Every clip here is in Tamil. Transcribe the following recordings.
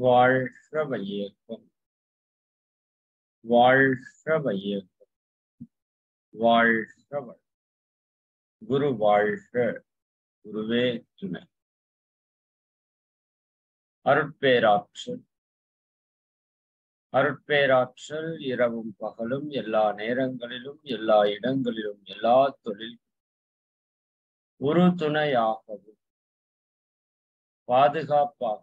வாழ்க வையகம், வாழ்க வையகம், வாழ்க வளம். குரு வாழ்க, குருவே துணை. அருட்பேராற்றல், அருட்பேராற்றல் இரவும் பகலும் எல்லா நேரங்களிலும் எல்லா இடங்களிலும் எல்லா தொழில் ஒரு துணையாகவும் பாதுகாப்பாகவும்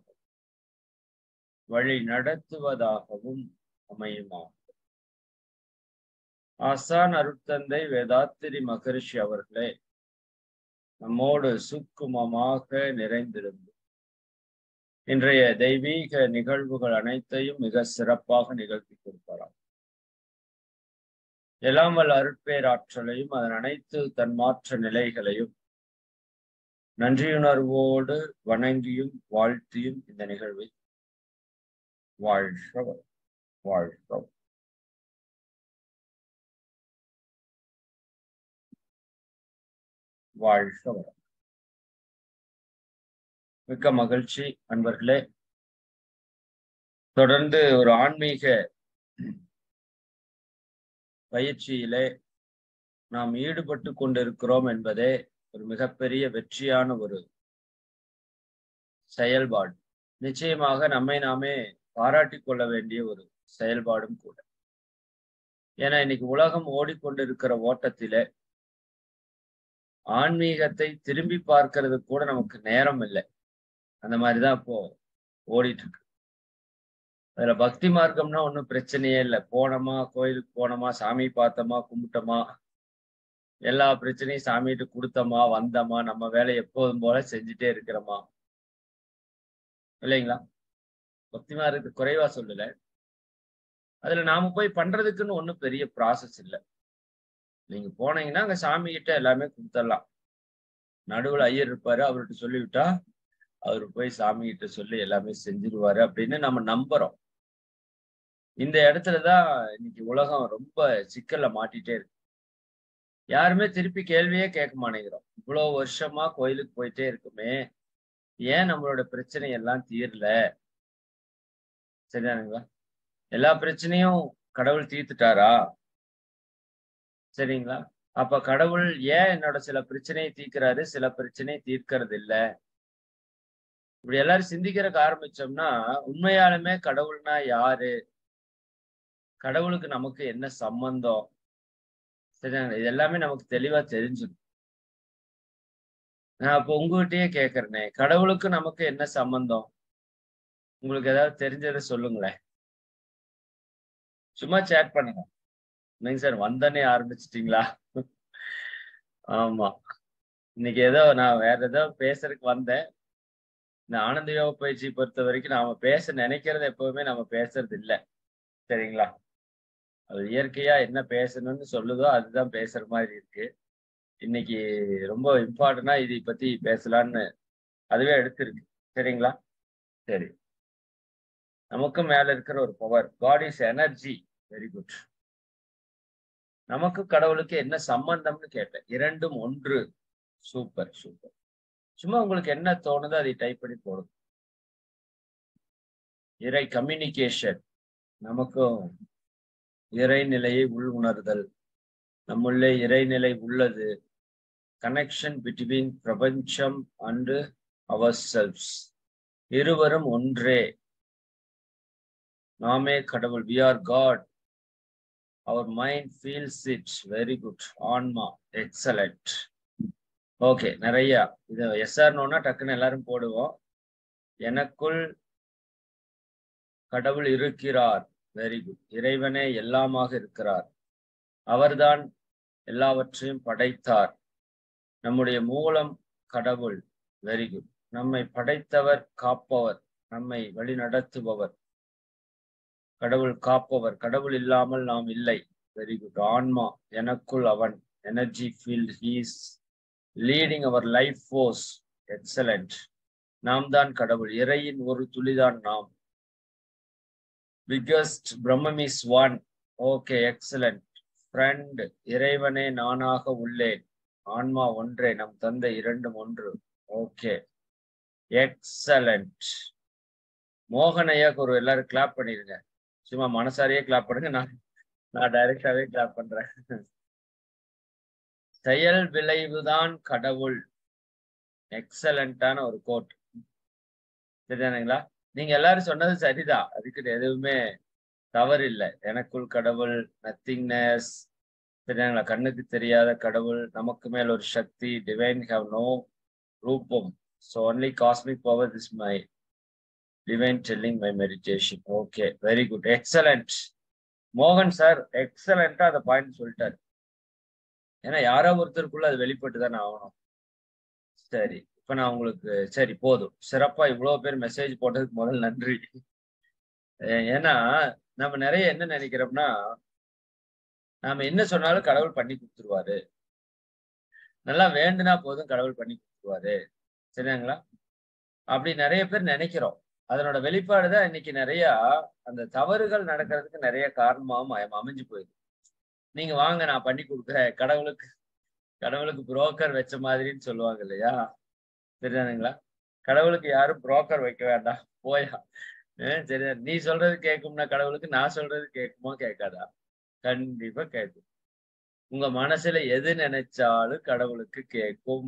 வழி நடத்துவதாகவும் அமையுமாகும். ஆசான் அருட்தந்தை வேதாத்திரி மகரிஷி அவர்களே நம்மோடு சுக்குமமாக நிறைந்திருந்து இன்றைய தெய்வீக நிகழ்வுகள் அனைத்தையும் மிக சிறப்பாக நிகழ்த்தி கொடுப்பாராம். எல்லாம் வல்ல அருட்பேராற்றலையும் அதன் அனைத்து தன்மாற்ற நிலைகளையும் நன்றியுணர்வோடு வணங்கியும் வாழ்த்தியும் இந்த நிகழ்வை வாழ்க வாழ்க. வாழ்க வளம். மிக்க மகிழ்ச்சி அன்பர்களே. தொடர்ந்து ஒரு ஆன்மீக பயிற்சியிலே நாம் ஈடுபட்டு கொண்டிருக்கிறோம் என்பதே ஒரு மிகப்பெரிய வெற்றியான ஒரு செயல்பாடு. நிச்சயமாக நம்மை நாமே பாராட்டிக் கொள்ள வேண்டிய ஒரு செயல்பாடும் கூட. ஏன்னா இன்னைக்கு உலகம் ஓடிக்கொண்டிருக்கிற ஓட்டத்திலே ஆன்மீகத்தை திரும்பி பார்க்கறது கூட நமக்கு நேரம் இல்லை. அந்த மாதிரிதான் இப்போ ஓடிட்டு இருக்கு. அதுல பக்தி மார்க்கம்னா ஒன்றும் பிரச்சனையே இல்லை. போனோமா, கோயிலுக்கு போனோமா, சாமி பார்த்தோமா, கும்பிட்டோமா, எல்லா பிரச்சனையும் சாமிகிட்ட கொடுத்தோமா, வந்தோமா, நம்ம வேலை எப்போதும் போல செஞ்சுட்டே இருக்கிறோமா, இல்லைங்களா? பக்தி மார்க்கத்துக்கு குறைவா சொல்லல. அதுல நாம போய் பண்றதுக்குன்னு ஒன்றும் பெரிய ப்ராசஸ் இல்லை. நீங்க போனீங்கன்னா அங்க சாமி கிட்ட எல்லாமே கொடுத்துடலாம். நடுவுல ஐயர் இருப்பாரு, அவர்கிட்ட சொல்லிவிட்டா அவரு போய் சாமி கிட்ட சொல்லி எல்லாமே செஞ்சிருவாரு அப்படின்னு நம்ம நம்புறோம். இந்த இடத்துலதான் இன்னைக்கு உலகம் ரொம்ப சிக்கல்ல மாட்டிட்டே இருக்கு. யாருமே திருப்பி கேள்வியே கேட்க மாட்டேங்கிறோம். இவ்வளவு வருஷமா கோயிலுக்கு போயிட்டே இருக்குமே, ஏன் நம்மளோட பிரச்சனை எல்லாம் தீரல? சரிதானுங்களா? எல்லா பிரச்சனையும் கடவுள் தீர்த்துட்டாரா? சரிங்களா? அப்ப கடவுள் ஏன் என்னோட சில பிரச்சனையை தீர்க்கிறாரு, சில பிரச்சனையை தீர்க்கறது இல்ல? இப்படி எல்லாரும் சிந்திக்கிறதுக்கு ஆரம்பிச்சோம்னா உண்மையாலுமே கடவுள்னா யாரு, கடவுளுக்கு நமக்கு என்ன சம்பந்தம், சரிதாங்க, இது எல்லாமே நமக்கு தெளிவா தெரிஞ்சிடும். நான் அப்போ உங்ககிட்டயே கேட்கறேனே, கடவுளுக்கு நமக்கு என்ன சம்பந்தம்? உங்களுக்கு ஏதாவது தெரிஞ்சதை சொல்லுங்களேன். சும்மா சேட் பண்ணுங்க. இல்லைங்க சார், வந்தனே ஆரம்பிச்சிட்டீங்களா? ஆமா, இன்னைக்கு ஏதோ நான் வேற ஏதோ பேசுறதுக்கு வந்தேன். இந்த ஆனந்த யோக பயிற்சி பொறுத்த வரைக்கும் நாம பேச நினைக்கிறது எப்பவுமே நம்ம பேசுறது இல்லை. சரிங்களா? அது இயற்கையா என்ன பேசணும்னு சொல்லுதோ அதுதான் பேசுற மாதிரி இருக்கு. இன்னைக்கு ரொம்ப இம்பார்ட்டன்டா இதை பத்தி பேசலான்னு அதுவே எடுத்திருக்கு. சரிங்களா? சரி. நமக்கு மேல இருக்கிற ஒரு power, God is energy. Very good. நமக்கு கடவுளுக்கு என்ன சம்பந்தம்னு கேட்டேன். இரண்டும் ஒன்று. Super super. சும்மா உங்களுக்கு என்ன தோணுதோ அதை டைப் பண்ணி போடுங்க. இறை கம்யூனிகேஷன், நமக்கும் இறைநிலையை உள் உணர்தல், நம்முள்ளே இறைநிலை உள்ளது. கனெக்ஷன் பிட்வீன் பிரபஞ்சம் அண்ட் அவர் செல்ஃப்ஸ். இருவரும் ஒன்றே. நாமே கடவுள். we are God. our mind feels it. very good. ஆன்மா. excellent. ஓகே, நிறைய இது எஸ்ஆர் நோனா டக்குன்னு எல்லாரும் போடுவோம். எனக்குள் கடவுள் இருக்கிறார். Very good. இறைவனே எல்லாமாக இருக்கிறார். அவர்தான் எல்லாவற்றையும் படைத்தார். நம்முடைய மூலம் கடவுள். Very good. நம்மை படைத்தவர், காப்பவர், நம்மை வழி நடத்துபவர். கடவுள் காப்பவர். கடவுள் இல்லாமல் நாம் இல்லை. Very good. ஆன்மா. எனக்குள் அவன். Energy field. He is leading our life force. Excellent. நாம் தான் கடவுள். இறையின் ஒரு துளிதான் நாம். Biggest Brahman is one. Okay, excellent. Friend. இறைவனே நானாக உள்ளேன். ஆன்மா ஒன்றே. நம் தந்தை இரண்டும் ஒன்று. Okay, excellent. மோகன் ஐயாக்கு ஒரு எல்லாரும் கிளாப் பண்ணிருங்க. சும்மா மனசாரியே கிளாப் பண்ணுங்க. நான் டைரக்டாவே கிளாப் பண்றேன். செயல் விளைவுதான் கடவுள். எக்ஸலண்டான ஒரு கோட். சரிதானுங்களா? நீங்க எல்லாரும் சொன்னது சரிதான். அதுக்கு எதுவுமே தவறு இல்லை. எனக்குள் கடவுள், நத்திங்னஸ், சரிங்களா? கண்ணுக்கு தெரியாத கடவுள், நமக்கு மேல் ஒரு சக்தி, டிவைன் ஹேவ் நோ ரூபம். So only cosmic power is my divine telling my meditation. Okay, very good, excellent. மோகன் சார் எக்ஸலண்டா அந்த பாயிண்ட் சொல்லிட்டாரு. ஏன்னா யாரோ ஒருத்தருக்குள்ள அது வெளிப்பட்டு தானே ஆகணும். சரி, இப்ப நான் உங்களுக்கு சரி போதும். சிறப்பா இவ்வளவு பேர் மெசேஜ் போட்டதுக்கு முதல் நன்றி. ஏன்னா நம்ம நிறைய என்ன நினைக்கிறோம்னா, நாம என்ன சொன்னாலும் கடவுள் பண்ணி கொடுத்துருவாரு. நல்லா வேண்டுனா போதும் கடவுள் பண்ணி கொடுத்துருவாரு. சரிங்களா? அப்படி நிறைய பேர் நினைக்கிறோம். அதனோட வெளிப்பாடுதான் இன்னைக்கு நிறைய அந்த தவறுகள் நடக்கிறதுக்கு நிறைய காரணமாவும் அமைஞ்சு போயிடுது. நீங்க வாங்க நான் பண்ணி கொடுக்குறேன், கடவுளுக்கு புரோக்கர் வச்ச மாதிரின்னு சொல்லுவாங்க இல்லையா? சரிதானுங்களா? கடவுளுக்கு யாரும் புரோக்கர் வைக்க வேண்டாம், போயா. சரியா? நீ சொல்றது கேட்கும்னா கடவுளுக்கு, நான் சொல்றது கேட்குமா கேட்காதா? கண்டிப்பா கேட்கும். உங்க மனசுல எது நினைச்சாலும் கடவுளுக்கு கேட்கும்.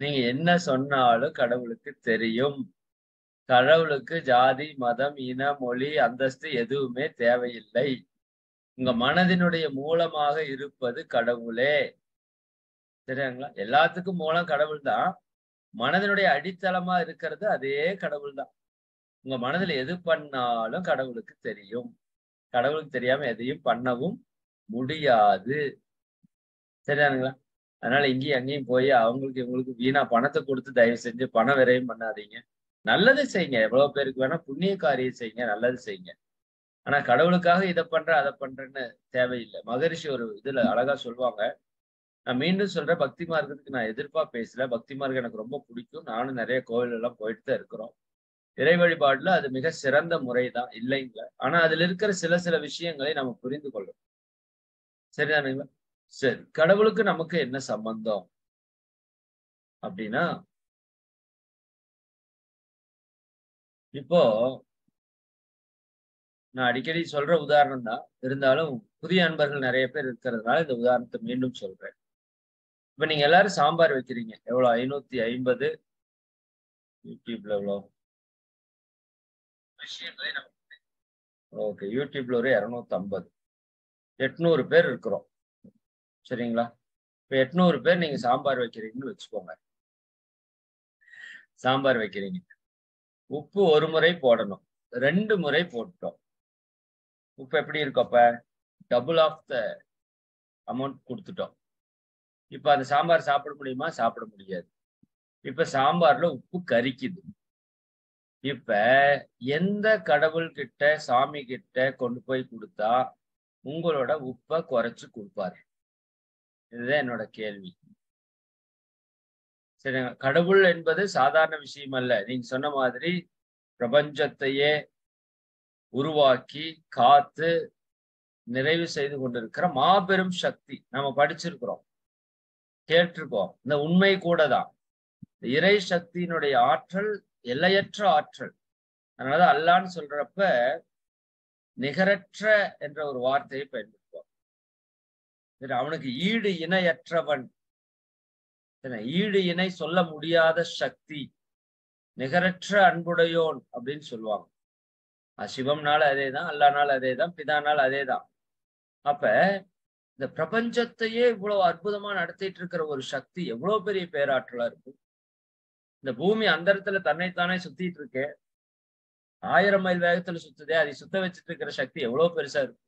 நீங்க என்ன சொன்னாலும் கடவுளுக்கு தெரியும். கடவுளுக்கு ஜாதி, மதம், இன, மொழி, அந்தஸ்து எதுவுமே தேவையில்லை. உங்க மனதினுடைய மூலமாக இருப்பது கடவுளே. சரிங்களா? எல்லாத்துக்கும் மூலம் கடவுள் தான். மனதினுடைய அடித்தளமா இருக்கிறது அதே கடவுள் தான். உங்க மனதுல எது பண்ணாலும் கடவுளுக்கு தெரியும். கடவுளுக்கு தெரியாம எதையும் பண்ணவும் முடியாது. சரிதானுங்களா? அதனால இங்கேயும் அங்கேயும் போய் அவங்களுக்கு இவங்களுக்கு வீணா பணத்தை கொடுத்து தயவு செஞ்சு பண விரயம் பண்ணாதீங்க. நல்லது செய்யுங்க. எவ்வளவு பேருக்கு வேணா புண்ணிய காரியம் செய்யுங்க, நல்லது செய்யுங்க. ஆனா கடவுளுக்காக இதை பண்ற அதை பண்றேன்னு தேவையில்லை. மகரிஷி ஒரு இதுல அழகா சொல்லுவாங்க. நான் மீண்டும் சொல்றேன், பக்தி மார்க்கத்துக்கு நான் எதிர்ப்பா பேசல. பக்தி மார்க்கம் எனக்கு ரொம்ப பிடிக்கும். நானும் நிறைய கோவில் எல்லாம் போயிட்டு தான் இருக்கிறோம். இறை வழிபாடுல அது மிக சிறந்த முறைதான், இல்லைங்களா? ஆனா அதுல இருக்கிற சில சில விஷயங்களை நம்ம புரிந்து கொள்ளணும். சரிதானுங்களா? சரி, கடவுளுக்கு நமக்கு என்ன சம்பந்தம் அப்படின்னா, இப்போ நான் அடிக்கடி சொல்ற உதாரணம் தான், இருந்தாலும் புதிய அன்பர்கள் நிறைய பேர் இருக்கிறதுனால இந்த உதாரணத்தை மீண்டும் சொல்றேன். இப்ப நீங்க எல்லாரும் சாம்பார் வைக்கிறீங்க. எவ்வளவு? 550. யூடியூப்ல எவ்வளவு விஷயங்களே ஓகே, யூடியூப்ல ஒரு 250, 800 பேர் இருக்கிறோம். சரிங்களா? இப்ப 800 பேர் நீங்க சாம்பார் வைக்கிறீங்கன்னு வச்சுக்கோங்க. சாம்பார் வைக்கிறீங்க. உப்பு ஒரு முறை போடணும், 2 முறை போட்டோம். உப்பு எப்படி இருக்கும்? அப்ப டபுள் ஆஃப் த அமௌண்ட் கொடுத்துட்டோம். இப்ப அந்த சாம்பார் சாப்பிட முடியுமா? சாப்பிட முடியாது. இப்ப சாம்பார்ல உப்பு கரிக்குது. இப்ப எந்த கடவுள் கிட்ட, சாமி கிட்ட கொண்டு போய் கொடுத்தா உங்களோட உப்பை குறைச்சு கொடுப்பாரு? இதுதான் என்னோட கேள்வி. சரி, கடவுள் என்பது சாதாரண விஷயம் அல்ல. நீங்க சொன்ன மாதிரி பிரபஞ்சத்தையே உருவாக்கி காத்து நிறைவு செய்து கொண்டிருக்கிற மாபெரும் சக்தி. நம்ம படிச்சிருக்கிறோம், கேட்டிருக்கோம். இந்த உண்மை கூட தான். இறை சக்தியினுடைய ஆற்றல் எல்லையற்ற ஆற்றல். அதனாலதான் அல்லான்னு சொல்றப்ப நிகரற்ற என்ற ஒரு வார்த்தையை பயன்படுத்துவோம். அவனுக்கு ஈடு இணையற்றவன், ஈடு இணை சொல்ல முடியாத சக்தி, நிகரற்ற அன்புடையோன் அப்படின்னு சொல்லுவாங்க. சிவம்னால அதேதான், அல்லானால அதேதான், பிதானால அதேதான். அப்ப இந்த பிரபஞ்சத்தையே இவ்வளவு அற்புதமா நடத்திட்டு இருக்கிற ஒரு சக்தி எவ்வளவு பெரிய பேராற்றலா இருக்கும். இந்த பூமி அந்த இடத்துல தன்னைத்தானே சுத்திட்டு இருக்கு. 1000 மைல் வேகத்துல சுத்துதே, அதை சுத்த வச்சுட்டு இருக்கிற சக்தி எவ்வளவு பெருசா இருக்கும்.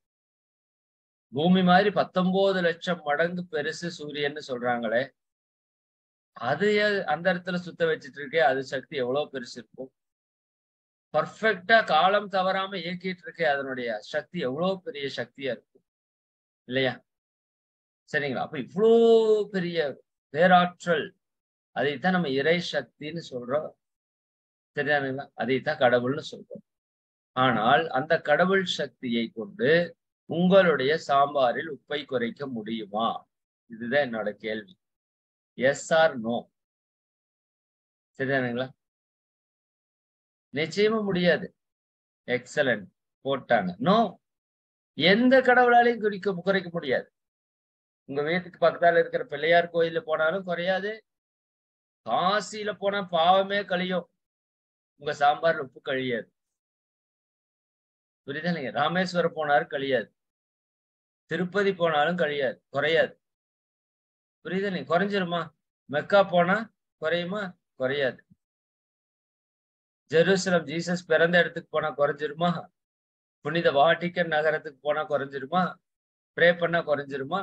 பூமி மாதிரி 19 லட்சம் மடங்கு பெருசு சூரியன்னு சொல்றாங்களே, அது அந்த இடத்துல சுத்த வச்சுட்டு இருக்கே, அது சக்தி எவ்வளவு பெருசு இருக்கும். பர்ஃபெக்டா காலம் தவறாம இயக்கிட்டு இருக்கே, அதனுடைய சக்தி எவ்வளவு பெரிய சக்தியா இருக்கும் இல்லையா? சரிங்களா? அப்ப இவ்வளோ பெரிய பேராற்றல், அதைத்தான் நம்ம இறை சக்தின்னு சொல்றோம். சரிதானுங்களா? அதைத்தான் கடவுள்னு சொல்றோம். ஆனால் அந்த கடவுள் சக்தியை கொண்டு உங்களுடைய சாம்பாரில் உப்பை குறைக்க முடியுமா? இதுதான் என்னோட கேள்வி. Yes or no? சரிதானுங்களா? நிச்சயமா முடியாது. எக்ஸலன்ட் போட்டாங்க. நோ, எந்த கடவுளாலையும் குறைக்க முடியாது. உங்க வீட்டுக்கு பக்கத்தால இருக்கிற பிள்ளையார் கோயில்ல போனாலும் குறையாது. காசியில போனா பாவமே கழியும். உங்க சாம்பார்ல உப்பு கழியாது. புரியுதா இல்லைங்க? ராமேஸ்வரம் போனாலும் கழியாது. திருப்பதி போனாலும் கழியாது, குறையாது. புரியுதா இல்லைங்க? குறைஞ்சிருமா? மெக்கா போனா குறையுமா? குறையாது. ஜெருசலம் ஜீசஸ் பிறந்த இடத்துக்கு போனா குறைஞ்சிருமா? புனித வாட்டிக்கன் நகரத்துக்கு போனா குறைஞ்சிருமா? ப்ரே பண்ணா குறைஞ்சிருமா?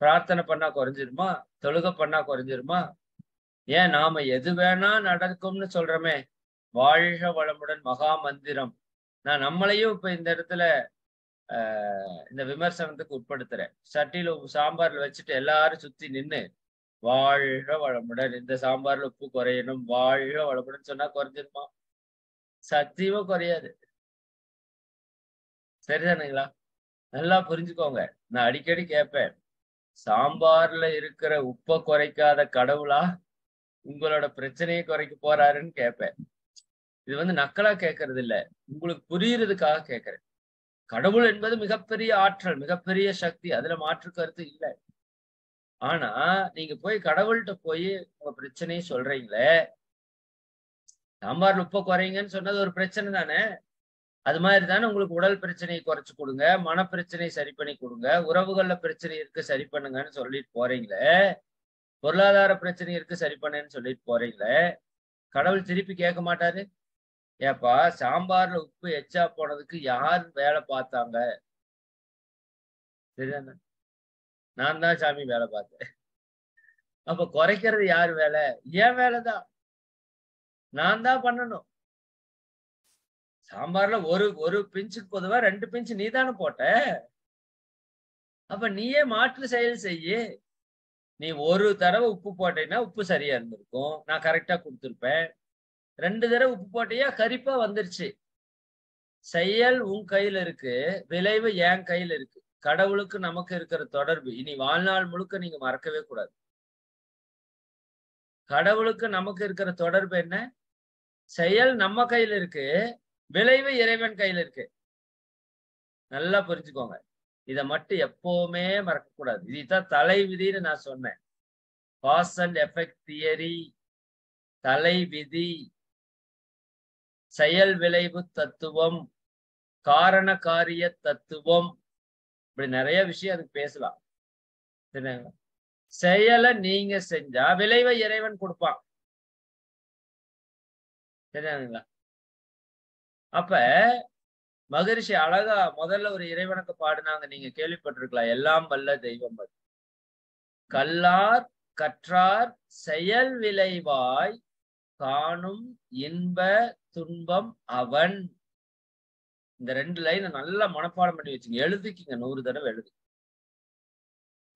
பிரார்த்தனை பண்ணா குறைஞ்சிருமா? தொழுகை பண்ணா குறைஞ்சிருமா? ஏன் நாம எது வேணா நடக்கும்னு சொல்றோமே, வாழ்க வளமுடன் மகா மந்திரம். நான் நம்மளையும் இப்ப இந்த இடத்துல இந்த விமர்சனத்துக்கு உட்படுத்துறேன். சட்டியில சாம்பார்ல வச்சுட்டு எல்லாரும் சுத்தி நின்னு வாழ்க வளமுடன், இந்த சாம்பார்ல உப்பு குறையணும், வாழ்க வளமுடன் சொன்னா குறைஞ்சிருமா? சத்தியமா குறையாது. சரிதானுங்களா? நல்லா புரிஞ்சுக்கோங்க. நான் அடிக்கடி கேட்பேன். சாம்பார்ல இருக்கிற உப்ப குறைக்காத கடவுளா உங்களோட பிரச்சனையை குறைக்க போறாருன்னு கேட்பேன். இது நக்கலா கேட்கறது இல்ல. உங்களுக்கு புரியுறதுக்காக கேட்கிறேன். கடவுள் என்பது மிகப்பெரிய ஆற்றல், மிகப்பெரிய சக்தி. அதுல மாற்று கருத்து இல்ல. ஆனா, நீங்க போய் கடவுள்ட்ட போய் உங்க பிரச்சனைய சொல்றீங்களே, சாம்பார்ல உப்ப குறைங்கன்னு சொன்னது ஒரு பிரச்சனை தானே! அது மாதிரி தானே உங்களுக்கு உடல் பிரச்சனைய குறைச்சு குடுங்க, மன பிரச்சனைய சரி பண்ணி குடுங்க, உறவுகள்ல பிரச்சனை இருக்கு சரி பண்ணுங்கன்னு சொல்லிட்டு போறீங்களே, பொருளாதார பிரச்சனை இருக்கு சரி பண்ணுன்னு சொல்லிட்டு போறீங்களே, கடவுள் திருப்பி கேட்க மாட்டாரு? ஏப்பா சாம்பார்ல உப்பு எச்சா போனதுக்கு யார் வேலை பார்த்தாங்க? சரிதானே? நான் தான் சாமி வேலை பார்த்தேன். அப்ப குறைக்கிறது யார் வேலை? என் வேலை தான். நான் தான் பண்ணணும். சாம்பார்ல ஒரு ஒரு பிஞ்சுக்கு பொதுவா 2 பிஞ்ச் நீ தானே போட்ட. அப்ப நீயே மாற்று செயல் செய்யு. நீ ஒரு தடவ உப்பு போட்டீன்னா, உப்பு சரியா இருந்திருக்கும். நான் கரெக்ட்டா குடுத்திருப்பேன். 2 தடவ உப்பு போட்டியா, கரிப்பா வந்துருச்சு. செயல் உன் கையில இருக்கு. விளைவு என் கையில இருக்கு. கடவுளுக்கு நமக்கு இருக்கிற தொடர்பு. இனி வாழ்நாள் முழுக்க நீங்க மறக்கவே கூடாது. கடவுளுக்கு நமக்கு இருக்கிற தொடர்பு என்ன? செயல் நம்ம கையில இருக்கு. விளைவு இறைவன் கையில இருக்கு. நல்லா புரிஞ்சுக்கோங்க. இத மட்டும் எப்பவுமே மறக்கக்கூடாது. இதுதான் தலைவிதின்னு நான் சொன்னேன். காஸ் அண்ட் எஃபெக்ட் தியரி, தலைவிதி, செயல் விளைவு தத்துவம், காரண காரிய தத்துவம். இப்படி நிறைய விஷயம் அதுக்கு பேசலாம். சரிங்களா? செயலை நீங்க செஞ்சா விளைவை இறைவன் கொடுப்பான். சரிங்களா? அப்ப மகரிஷி அழகா முதல்ல ஒரு இறைவனுக்கு பாடுனாங்க. நீங்க கேள்விப்பட்டிருக்கலாம். எல்லாம் வல்ல தெய்வம் அது. கல்லார் கற்றார் செயல் விளைவாய் காணும் இன்ப துன்பம் அவன். இந்த 2 லைன் நல்லா மனப்பாடம் பண்ணி வச்சுங்க. எழுதிக்கிங்க 100 தடவை எழுது.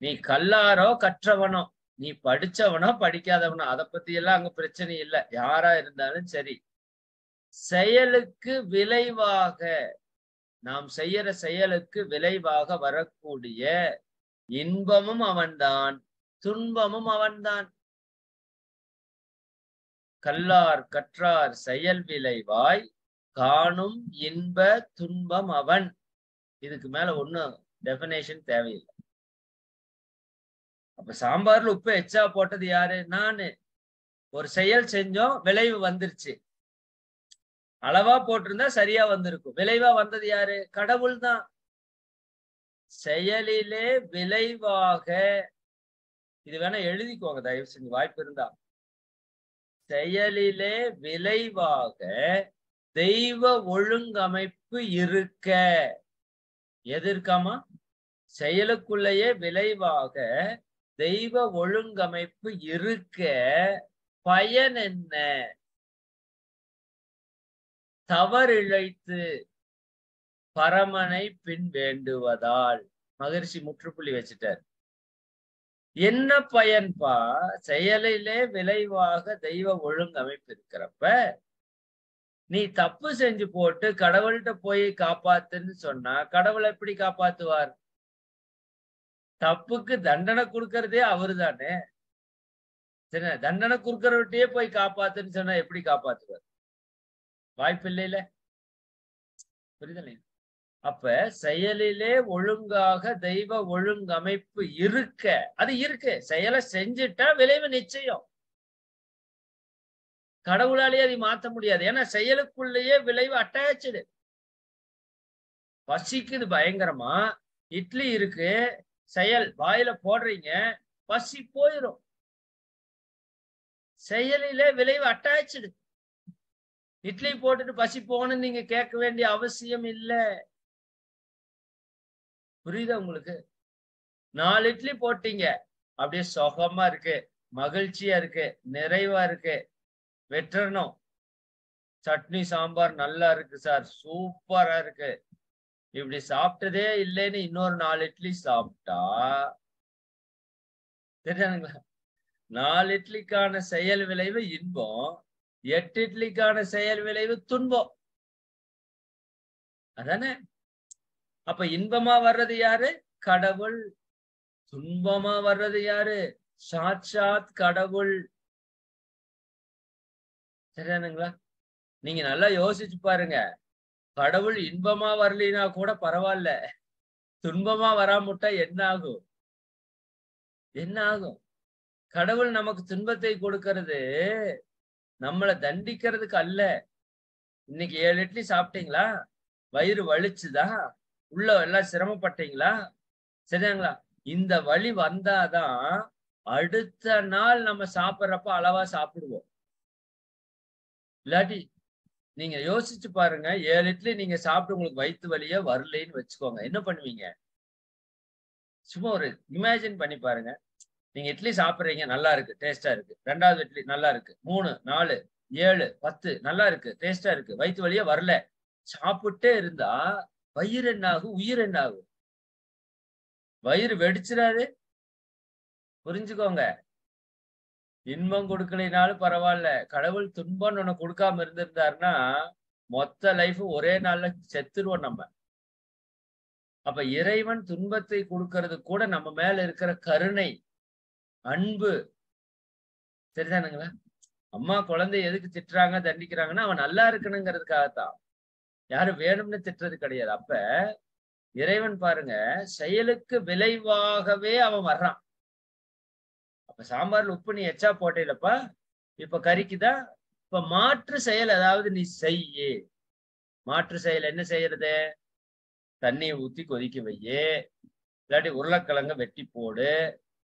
நீ கல்லாரோ கற்றவனோ, நீ படிச்சவனோ படிக்காதவனோ, அத பத்தி எல்லாம் அங்க பிரச்சனை இல்ல. யாரா இருந்தாலும் சரி. செயலுக்கு விளைவாக, நாம் செய்யற செயலுக்கு விளைவாக வரக்கூடிய இன்பமும் அவன்தான், துன்பமும் அவன்தான். கல்லார் கற்றார் செயல் விளைவாய் காணும் இன்ப துன்பம் அவன். இதுக்கு மேல ஒண்ணும் டெபினேஷன் தேவையில்லை. அப்ப சாம்பார்ல உப்பு எச்சா போட்டது யாரு? நானு. ஒரு செயல் செஞ்சோம், விளைவு வந்துருச்சு. அளவா போட்டிருந்தா சரியா வந்திருக்கும். விளைவா வந்தது யாரு? கடவுள் தான். செயலிலே விளைவாக, இது வேணா எழுதிக்கோங்க தயவு செஞ்சு வாய்ப்பு இருந்தா. செயலிலே விளைவாக தெய்வ ஒழுங்கமைப்பு இருக்க. எது இருக்காமா? செயலுக்குள்ளேயே விளைவாக தெய்வ ஒழுங்கமைப்பு இருக்க. பயன் என்ன? தவறிழைத்து பரமனை பின் வேண்டுவதால். மகரிஷி முற்றுப்புள்ளி வச்சுட்டார். என்ன பயன்பா? செயலிலே விளைவாக தெய்வ ஒழுங்கமைப்பு இருக்கிறப்ப நீ தப்பு செஞ்சு போட்டு கடவுள்கிட்ட போய் காப்பாத்துன்னு சொன்னா கடவுள் எப்படி காப்பாத்துவார்? தப்புக்கு தண்டனை கொடுக்கறதே அவரு தானே. சரி, தண்டனை கொடுக்கறவட்டையே போய் காப்பாத்துன்னு சொன்னா எப்படி காப்பாத்துவார்? வாய்ப்பு இல்லையில. புரியுதல்? அப்ப செயலிலே ஒழுங்காக தெய்வ ஒழுங்கமைப்பு இருக்க, அது இருக்கு. செயலை செஞ்சுட்டா விளைவு நிச்சயம். கடவுளாலேயே அதை மாத்த முடியாது. ஏன்னா செயலுக்குள்ளேயே விளைவு அட்டாச்சு. பசிக்குது பயங்கரமா, இட்லி இருக்கு, செயல் வாயில போடுறீங்க, பசி போயிரும். செயலிலே விளைவு அட்டாச்சு. இட்லி போட்டுட்டு பசி போகணும்னு நீங்க கேட்க வேண்டிய அவசியம் இல்ல. புரியுதா உங்களுக்கு? 4 இட்லி போட்டீங்க, அப்படியே சுகமா இருக்கு, மகிழ்ச்சியா இருக்கு, நிறைவா இருக்கு, வெற்றணும். சட்னி சாம்பார் நல்லா இருக்கு சார், சூப்பரா இருக்கு. இப்படி சாப்பிட்டதே இல்லைன்னு இன்னொரு 4 இட்லி சாப்பிட்டா தெரியாதுங்களா? 4 இட்லிக்கான செயல் விளைவு இன்பம், 8 இட்லிக்கான செயல் விளைவு துன்பம். அதானே? அப்ப இன்பமா வர்றது யாரு? கடவுள். துன்பமா வர்றது யாரு? சாட்சாத் கடவுள். சரியானுங்களா? நீங்க நல்லா யோசிச்சு பாருங்க. கடவுள் இன்பமா வரலினா கூட பரவாயில்ல, துன்பமா வராமுட்டா என்ன ஆகும்? என்ன ஆகும்? கடவுள் நமக்கு துன்பத்தை கொடுக்கிறது நம்மளை தண்டிக்கிறதுக்கு அல்ல. இன்னைக்கு 7 இட்லி சாப்பிட்டீங்களா? வயிறு வலிச்சுதா? உள்ள எல்லாம் சிரமப்பட்டீங்களா? சரிங்களா? இந்த வலி வந்தாதான் அடுத்த நாள் நம்ம சாப்பிடுறப்ப அளவா சாப்பிடுவோம். இல்லாட்டி நீங்க யோசிச்சு பாருங்க, 7 இட்லி நீங்க சாப்பிட்டு உங்களுக்கு வயிற்று வலியே வரலைன்னு வச்சுக்கோங்க, என்ன பண்ணுவீங்க? சும்மா ஒரு இமேஜின் பண்ணி பாருங்க. நீங்க இட்லி சாப்பிடுறீங்க, நல்லா இருக்கு, டேஸ்டா இருக்கு. 2வது இட்லி நல்லா இருக்கு, 3, 4, 7, 10 நல்லா இருக்கு, டேஸ்டா இருக்கு, வயிற்று வலியே வரல. சாப்பிட்டே இருந்தா வயிறு என்ன ஆகும்? உயிர் என்ன ஆகும்? வயிறு வெடிச்சிடாது? புரிஞ்சுக்கோங்க. இன்பம் கொடுக்கலைனாலும் பரவாயில்ல, கடவுள் துன்பம்னு ஒண்ணு கொடுக்காம இருந்திருந்தாருன்னா மொத்த லைஃப் ஒரே நாள்ல செத்துருவோம் நம்ம. அப்ப இறைவன் துன்பத்தை கொடுக்கிறது கூட நம்ம மேல இருக்கிற கருணை, அன்பு. சரிதானுங்களா? அம்மா குழந்தைய எதுக்கு திட்டுறாங்க, தண்டிக்கிறாங்கன்னா அவன் நல்லா இருக்கணுங்கிறதுக்காகத்தான். யாரும் வேணும்னு திட்டுறது கிடையாது. அப்ப இறைவன் பாருங்க, செயலுக்கு விளைவாகவே அவன் வர்றான். அப்ப சாம்பார்ல உப்பு நீ எச்சா போட்டேலப்பா, இப்ப கறிக்குதா? இப்ப மாற்று செயல் ஏதாவது நீ செய்யு. மாற்று செயல் என்ன செய்யறது? தண்ணியை ஊத்தி கொதிக்க வையு, இல்லாட்டி உருளைக்கிழங்க வெட்டி போடு,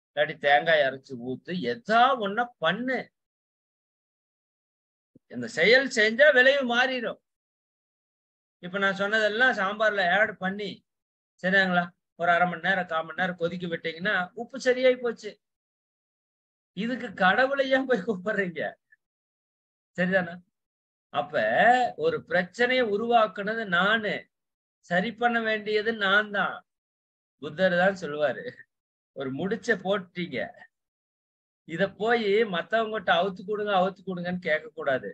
இல்லாட்டி தேங்காய் அரைச்சு ஊத்து, எதா ஒண்ண பண்ணு. இந்த செயல் செஞ்சா விளைவு மாறிடும். இப்ப நான் சொன்னதெல்லாம் சாம்பார்ல ஆட் பண்ணி, சரிங்களா, ஒரு 1/2 மணி நேரம் 1/4 மணி நேரம் கொதிக்க விட்டீங்கன்னா உப்பு சரியாயி போச்சு. இதுக்கு கடவுளை ஏன் போய் கூப்பிடுறீங்க? சரிதானா? அப்ப ஒரு பிரச்சனையை உருவாக்குனது நானு, சரி பண்ண வேண்டியது நான் தான். புத்தர் தான் சொல்லுவாரு, ஒரு முடிச்ச போட்டீங்க, இத போய் மத்தவங்ககிட்ட அவுத்து கொடுங்கன்னு கேட்க கூடாது.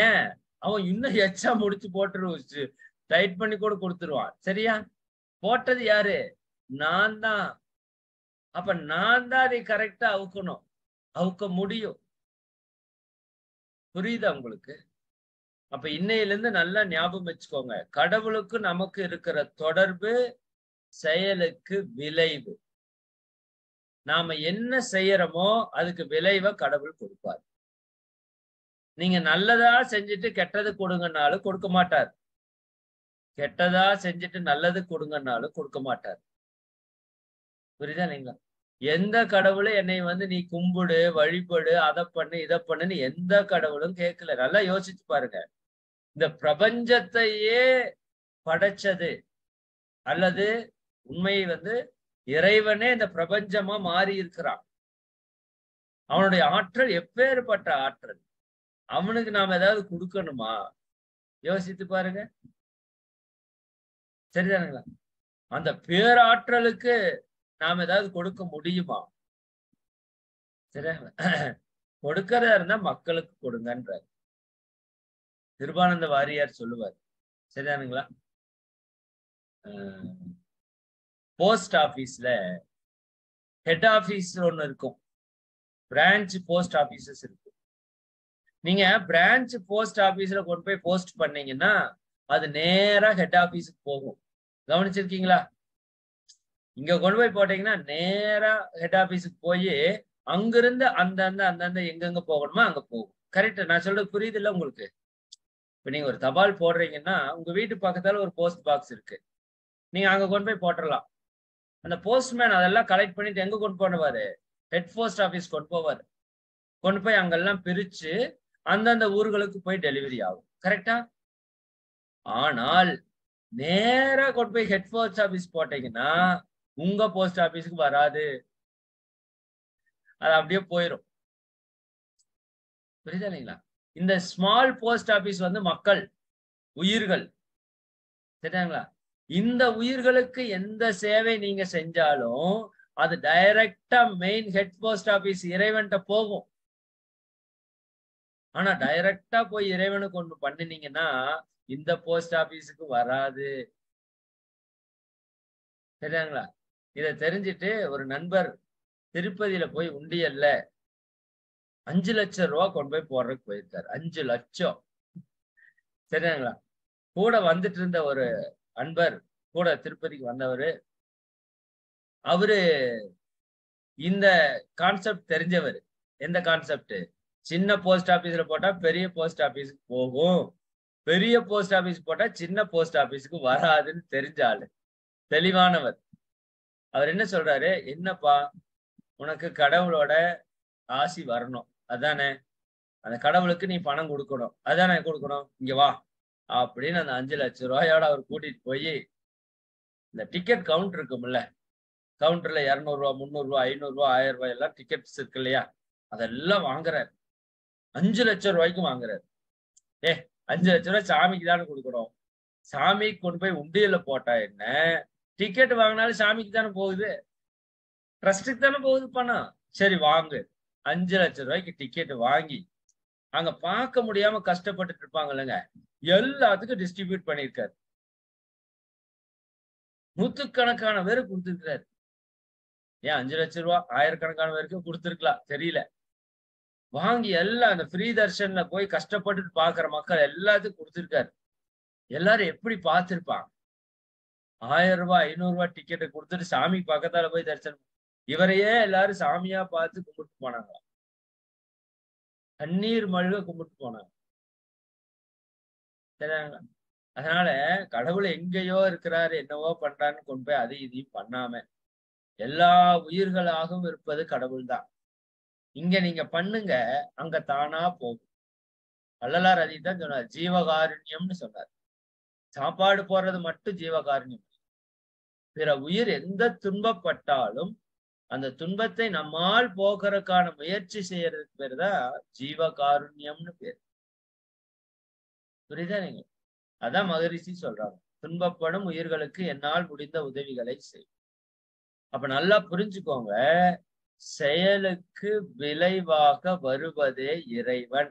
ஏன்? அவன் இன்னும் எச்சா முடிச்சு போட்டுரு, டைட் பண்ணி கூட கொடுத்துருவான். சரியா? போட்டது யாரு? நான் தான். அப்ப நான் தான் அதை கரெக்டா அவுக்கணும், அவுக்க முடியும். புரியுதா உங்களுக்கு? அப்ப இன்னையில இருந்து நல்லா ஞாபகம் வச்சுக்கோங்க, கடவுளுக்கு நமக்கு இருக்கிற தொடர்பு செயலுக்கு விளைவு. நாம என்ன செய்யறோமோ அதுக்கு விளைவை கடவுள் கொடுப்பார். நீங்க நல்லதா செஞ்சுட்டு கெட்டது கொடுங்கன்னாலும் கொடுக்க மாட்டார். கெட்டதா செஞ்சுட்டு நல்லது கொடுங்கன்னாலும் கொடுக்க மாட்டார். புரியுதா இல்லைங்களா? எந்த கடவுளும் என்னை நீ கும்பிடு, வழிபடு, அதை பண்ணு, இதை பண்ணுன்னு எந்த கடவுளும் கேட்கல. நல்லா யோசிச்சு பாருங்க. இந்த பிரபஞ்சத்தையே படைச்சது அல்லது உண்மை இறைவனே இந்த பிரபஞ்சமா மாறி இருக்கிறான். அவனுடைய ஆற்றல் எப்பேற்பட்ட ஆற்றல். அவனுக்கு நாம ஏதாவது கொடுக்கணுமா? யோசித்து பாருங்க. சரிதானுங்களா? அந்த பேராற்றலுக்கு நாம ஏதாவது கொடுக்க முடியுமா? சரியா? கொடுக்கறதா இருந்தா மக்களுக்கு கொடுங்கன்றார் கிருபானந்த வாரியார் சொல்லுவார். சரிதானுங்களா? போஸ்ட் ஆபீஸ்ல ஹெட் ஆபீஸ் ஒண்ணு இருக்கும், பிரான்ச் போஸ்ட் ஆபீசஸ் இருக்கும். நீங்க பிரான்ச் போஸ்ட் ஆபீஸ்ல கொண்டு போய் போஸ்ட் பண்ணீங்கன்னா அது நேரா ஹெட் ஆபீஸுக்கு போகும். கவனிச்சிருக்கீங்களா? இங்க கொண்டு போய் போட்டீங்கன்னா நேரா ஹெட் ஆபீஸுக்கு போய் அங்கிருந்து அந்தந்த எங்கெங்க போகணுமோ அங்க போகும். கரெக்ட்? நான் சொல்றது புரியுது இல்ல உங்களுக்கு? இப்ப நீங்க ஒரு தபால் போடுறீங்கன்னா உங்க வீட்டு பக்கத்தால ஒரு போஸ்ட் பாக்ஸ் இருக்கு. நீங்க அங்க கொண்டு போய் போட்டுடலாம். அந்த போஸ்ட்மேன் அதெல்லாம் கலெக்ட் பண்ணிட்டு எங்க கொண்டு போடுவாரு? ஹெட் போஸ்ட் ஆபீஸ் கொண்டு போவாரு. கொண்டு போய் அங்கெல்லாம் பிரிச்சு அந்தந்த ஊர்களுக்கு போய் டெலிவரி ஆகும். கரெக்டா? ஆனால் நேரா கொண்டு போய் ஹெட் போஸ்ட் ஆபீஸ் போட்டீங்கன்னா உங்க போஸ்ட் ஆபீஸுக்கு வராது. அது அப்படியே போயிடும். புரியுதா இல்லைங்களா? இந்த ஸ்மால் போஸ்ட் ஆபீஸ் வந்து மக்கள், உயிர்கள். சரிங்களா? இந்த உயிர்களுக்கு எந்த சேவை நீங்க செஞ்சாலும் அது டைரக்டா மெயின் ஹெட் போஸ்ட் ஆபீஸ் இறைவன்கிட்ட போகும். ஆனா டைரக்டா போய் இறைவனுக்கு ஒண்ணு பண்ணினீங்கன்னா இந்த போஸ்ட் ஆபீஸுக்கு வராது. சரிங்களா? இதை தெரிஞ்சுட்டு ஒரு நண்பர் திருப்பதியில போய் உண்டியல்ல 5 லட்சம் ரூபாய் கொண்டு போய் போடுறதுக்கு போயிருக்காரு. 5 லட்சம். சரிங்களா? கூட வந்துட்டு இருந்த ஒரு அன்பர் கூட திருப்பதிக்கு வந்தவரு, அவரு இந்த கான்செப்ட் தெரிஞ்சவர். எந்த கான்செப்ட்? சின்ன போஸ்ட் ஆபீஸ்ல போட்டா பெரிய போஸ்ட் ஆபீஸுக்கு போகும், பெரிய போஸ்ட் ஆபீஸ் போட்டா சின்ன போஸ்ட் ஆபீஸுக்கு வராதுன்னு தெரிஞ்ச ஆளு, தெளிவானவர். அவர் என்ன சொல்றாரு? என்னப்பா உனக்கு கடவுளோட ஆசி வரணும், அதானே? அந்த கடவுளுக்கு நீ பணம் கொடுக்கணும், அதானே கொடுக்கணும், இங்க வா அப்படின்னு அந்த 5 லட்சம் ரூபாயோட அவர் கூட்டிட்டு போய் இந்த டிக்கெட் கவுண்டர் இருக்கும்ல, கவுண்டர்ல 200 ரூபாய், 300 ரூபாய், 500 ரூபாய், 1000 ரூபாய் எல்லாம் டிக்கெட்ஸ் இருக்கு இல்லையா, அதெல்லாம் வாங்குறாரு. 5 லட்சம் ரூபாய்க்கு வாங்குறாரு. 5 லட்சம் ரூபாய் சாமிக்கு தானே கொடுக்கணும், சாமிக்கு கொண்டு போய் உண்டியல்ல போட்டா என்ன, டிக்கெட் வாங்கினாலும் சாமிக்கு தானே போகுது, ட்ரஸ்டுக்கு தானே போகுது பணம். சரி வாங்கு. 5 லட்சம் ரூபாய்க்கு டிக்கெட் வாங்கி அங்க பார்க்க முடியாம கஷ்டப்பட்டுட்டு இருப்பாங்க இல்லைங்க, எல்லாத்துக்கும் டிஸ்ட்ரிபியூட் பண்ணிருக்காரு. நூத்துக்கணக்கான பேரு கொடுத்திருக்கிறாரு. ஏன் 5 லட்சம் ரூபாய் ஆயிரக்கணக்கான பேருக்கு கொடுத்திருக்கலாம், தெரியல. வாங்கி எல்லாம் அந்த ஃப்ரீ தர்ஷன்ல போய் கஷ்டப்பட்டுட்டு பாக்குற மக்கள் எல்லாத்துக்கும் கொடுத்திருக்காரு. எல்லாரும் எப்படி பார்த்திருப்பாங்க? 1000 ரூபாய் 500 ரூபாய் டிக்கெட்டை கொடுத்துட்டு சாமி பக்கத்தால போய் தரிசனம், இவரையே எல்லாரும் சாமியா பார்த்து கும்பிட்டு போனாங்க. கண்ணீர் மல்க கும்பிட்டு போனாங்க. சரிங்களா? அதனால கடவுள் எங்கேயோ இருக்கிறாரு, என்னவோ பண்றாருன்னு கொண்டு போய் அது இதையும் பண்ணாம எல்லா உயிர்களாகவும் இருப்பது கடவுள் தான். இங்க நீங்க பண்ணுங்க, அங்க தானா போகும். வள்ளலார் அதைத்தான் சொன்னார், ஜீவகாருண்யம்னு சொன்னார். சாப்பாடு போடுறது மட்டும் ஜீவகாருண்யம். பிற உயிர் எந்த துன்பப்பட்டாலும் அந்த துன்பத்தை நம்மால் போக்குறதுக்கான முயற்சி செய்யறதுக்கு பேரு தான் ஜீவகாருண்யம்னு பேரு. புரியுதா? நீங்க அதான் மகரிஷி சொல்றாங்க, துன்பப்படும் உயிர்களுக்கு என்னால் முடிந்த உதவிகளை செய். அப்ப நல்லா புரிஞ்சுக்கோங்க, செயலுக்கு விளைவாக வருவதே இறைவன்.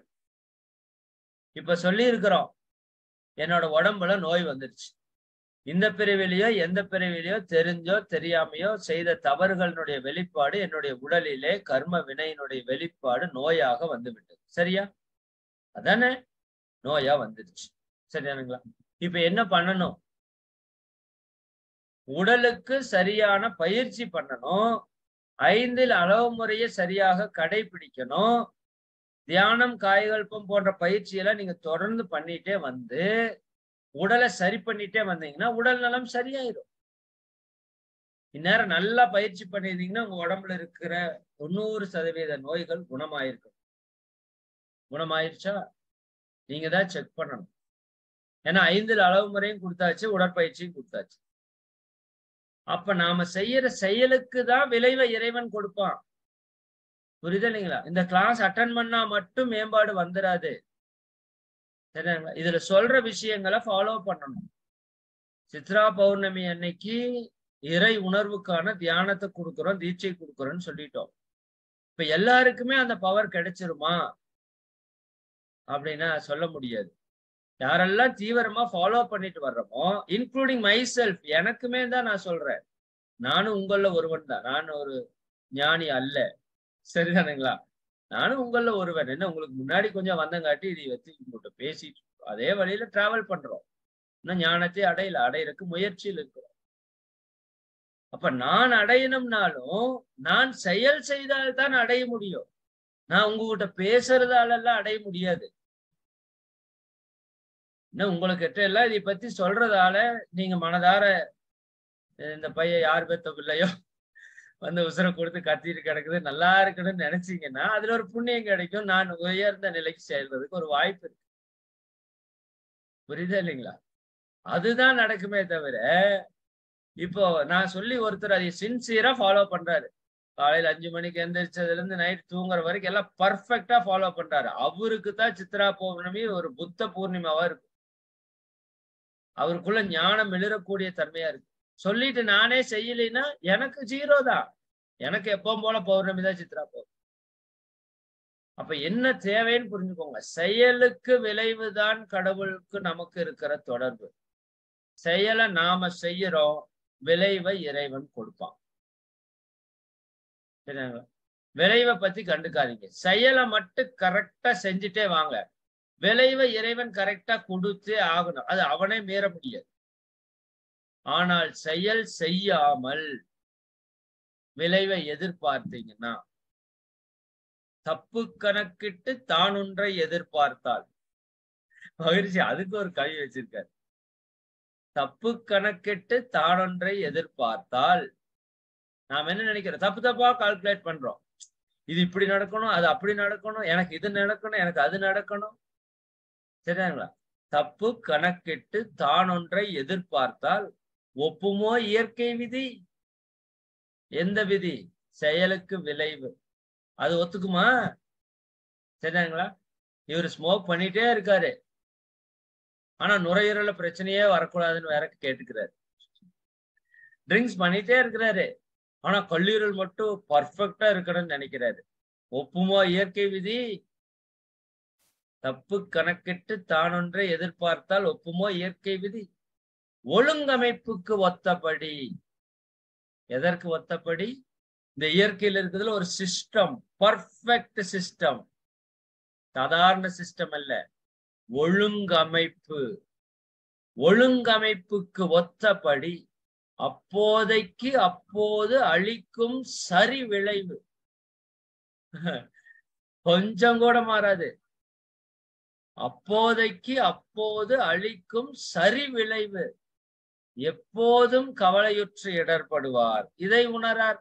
இப்ப சொல்லி இருக்கிறோம், என்னோட உடம்புல நோய் வந்துருச்சு, இந்த பிறவிலையோ எந்த பிறவிலையோ தெரிஞ்சோ தெரியாமையோ செய்த தவறுகளுடைய வெளிப்பாடு என்னுடைய உடலிலே கர்ம வினையினுடைய வெளிப்பாடு நோயாக வந்து விட்டது. சரியா? அதானே? நோயா வந்துருச்சு. சரியானுங்களா? இப்ப என்ன பண்ணணும்? உடலுக்கு சரியான பயிற்சி பண்ணணும், 5 அளவு முறையை சரியாக கடைபிடிக்கணும். தியானம், காயகல்பம் போன்ற பயிற்சியெல்லாம் நீங்க தொடர்ந்து பண்ணிட்டே வந்து உடலை சரி பண்ணிட்டே வந்தீங்கன்னா உடல் நலம் சரியாயிரும். இந்நேரம் நல்லா பயிற்சி பண்ணிருந்தீங்கன்னா உங்க உடம்புல இருக்கிற 90% நோய்கள் குணமாயிருக்கும். குணமாயிருச்சா? நீங்க தான் செக் பண்ணணும். ஏன்னா 5 அளவு முறையும் கொடுத்தாச்சு, உடற்பயிற்சியும் கொடுத்தாச்சு. அப்ப நாம செய்யற செயலுக்கு தான் விளைவை இறைவன் கொடுப்பான். புரியுது இல்லைங்களா? இந்த கிளாஸ் அட்டன் பண்ணா மட்டும் மேம்பாடு வந்துடாது. சரிங்களா? இதுல சொல்ற விஷயங்களை ஃபாலோ பண்ணணும். சித்ரா பௌர்ணமி அன்னைக்கு இறை உணர்வுக்கான தியானத்தை கொடுக்குறோம், தீட்சை கொடுக்குறோம்னு சொல்லிட்டோம். இப்ப எல்லாருக்குமே அந்த பவர் கிடைச்சிருமா அப்படின்னா சொல்ல முடியாது. யாரெல்லாம் தீவிரமா ஃபாலோ பண்ணிட்டு வர்றோமோ, இன்க்ளூடிங் மை செல்ஃப், எனக்குமே தான் நான் சொல்றேன், நானும் உங்கள ஒருவன் தான், நான் ஒரு ஞானி அல்ல. சரிதானுங்களா? நானும் உங்கள ஒருவன். என்ன உங்களுக்கு முன்னாடி கொஞ்சம் வந்தங்காட்டி இதை வச்சு உங்கள்கிட்ட பேசிட்டு அதே வழியில டிராவல் பண்றோம். இன்னும் ஞானத்தை அடையறதுக்கு முயற்சியில் இருக்கிறோம். அப்ப நான் அடையணும்னாலும் நான் செயல் செய்தால்தான் அடைய முடியும். நான் உங்ககிட்ட பேசுறதால எல்லாம் அடைய முடியாது. இன்னும் உங்களுக்கு எல்லாம் இதை பத்தி சொல்றதால நீங்க மனதார இந்த பையன் யார் பெத்த பிள்ளையோ வந்து உசுரை கொடுத்து கத்திட்டு கிடக்குது நல்லா இருக்குன்னு நினைச்சீங்கன்னா அதுல ஒரு புண்ணியம் கிடைக்கும். நான் உயர்ந்த நிலைக்கு சேர்றதுக்கு ஒரு வாய்ப்பு இருக்கு. புரியுதா இல்லைங்களா? அதுதான் நடக்குமே தவிர இப்போ நான் சொல்லி ஒருத்தர் அதை சின்சியரா ஃபாலோ பண்றாரு. காலையில 5 மணிக்கு எந்திரிச்சதுல இருந்து நைட் தூங்குற வரைக்கும் எல்லாம் பர்ஃபெக்டா ஃபாலோ பண்றாரு. அவருக்கு தான் சித்ரா பௌர்ணமி ஒரு புத்த பூர்ணிமாவா இருக்கு. அவருக்குள்ள ஞானம் எழுறக்கூடிய தன்மையா இருக்கு. சொல்லிட்டு நானே செய்யலைன்னா எனக்கு 0 தான். எனக்கு எப்பவும் போல பௌர்ணமி தான் சித்ரா பௌர்ணமி. அப்ப என்ன தேவைன்னு புரிஞ்சுக்கோங்க. செயலுக்கு விளைவுதான் கடவுளுக்கு நமக்கு இருக்கிற தொடர்பு. செயலை நாம செய்யறோம், விளைவை இறைவன் கொடுப்பான். விளைவை பத்தி கண்டுக்காதீங்க. செயலை மட்டும் கரெக்டா செஞ்சுட்டே வாங்க. விளைவை இறைவன் கரெக்டா கொடுத்தே ஆகணும். அது அவனே மீற முடியாது. ஆனால் செயல் செய்யாமல் விளைவை எதிர்பார்த்தீங்கன்னா தப்பு கணக்கிட்டு தான் ஒன்றை எதிர்பார்த்தால் மகிழ்ச்சி அதுக்கு ஒரு கவி வச்சிருக்காரு. தப்பு கணக்கிட்டு தான் ஒன்றை எதிர்பார்த்தால் நாம் என்ன நினைக்கிறோம்? தப்பு தப்பா கால்குலேட் பண்றோம். இது இப்படி நடக்கணும், அது அப்படி நடக்கணும், எனக்கு இது நடக்கணும், எனக்கு அது நடக்கணும். சரிங்களா? தப்பு கணக்கிட்டு தான் ஒன்றை எதிர்பார்த்தால் ஒப்புமோ இயற்கை விதி? எந்த விதி? செயலுக்கு விளைவு. அது ஒத்துக்குமா? சரிங்களா? இவர் ஸ்மோக் பண்ணிட்டே இருக்காரு, ஆனா நுரையீரல பிரச்சனையே வரக்கூடாதுன்னு வேற கேட்டுக்கிறாரு. ட்ரிங்க்ஸ் பண்ணிட்டே இருக்கிறாரு, ஆனா கல்லீரல் மட்டும் பர்ஃபெக்டா இருக்கணும்னு நினைக்கிறாரு. ஒப்புமோ இயற்கை விதி? தப்பு கணக்கிட்டு தான் ஒன்றை எதிர்பார்த்தால் ஒப்புமோ இயற்கை விதி? ஒழுங்கமைப்புக்கு ஒத்தபடி. எதற்கு ஒத்தபடி? இந்த இயற்கையில் இருக்கிறதுல ஒரு சிஸ்டம், பர்ஃபெக்ட் சிஸ்டம், சாதாரண சிஸ்டம் அல்ல, ஒழுங்கமைப்பு. ஒழுங்கமைப்புக்கு ஒத்தபடி அப்போதைக்கு அப்போது அளிக்கும் சரி விளைவு கொஞ்சம் கூட மாறாது. அப்போதைக்கு அப்போது அளிக்கும் சரி விளைவு. எப்போதும் கவலையுற்று இடர்படுவார், இதை உணரார்.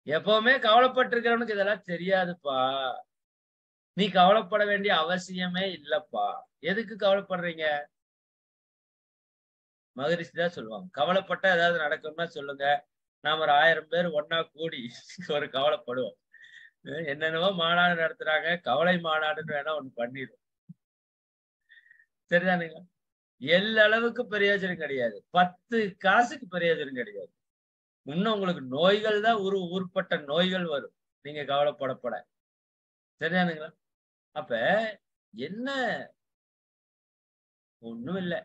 எப்பவுமே கவலைப்பட்டிருக்கிறவனுக்கு இதெல்லாம் தெரியாதுப்பா. நீ கவலைப்பட வேண்டிய அவசியமே இல்லப்பா. எதுக்கு கவலைப்படுறீங்க? மகரிஷி தான் சொல்லுவாங்க, கவலைப்பட்டா ஏதாவது நடக்கும்னா சொல்லுங்க, நாம ஒரு 1000 பேர் ஒன்னா கூடி ஒரு கவலைப்படுவோம். என்னென்னவோ மாநாடு நடத்துறாங்க, கவலை மாநாடுன்னு வேணா ஒண்ணு பண்ணிடும். சரிதானுங்க? எல்லளவுக்கு பிரயோஜனம் கிடையாது. 10 காசுக்கு பிரயோஜனம் கிடையாது. இன்னும் உங்களுக்கு நோய்கள் தான் உருப்பட்ட நோய்கள் வரும் நீங்க கவலைப்படப்பட. சரிதானுங்களா? அப்ப என்ன? ஒண்ணும் இல்லை.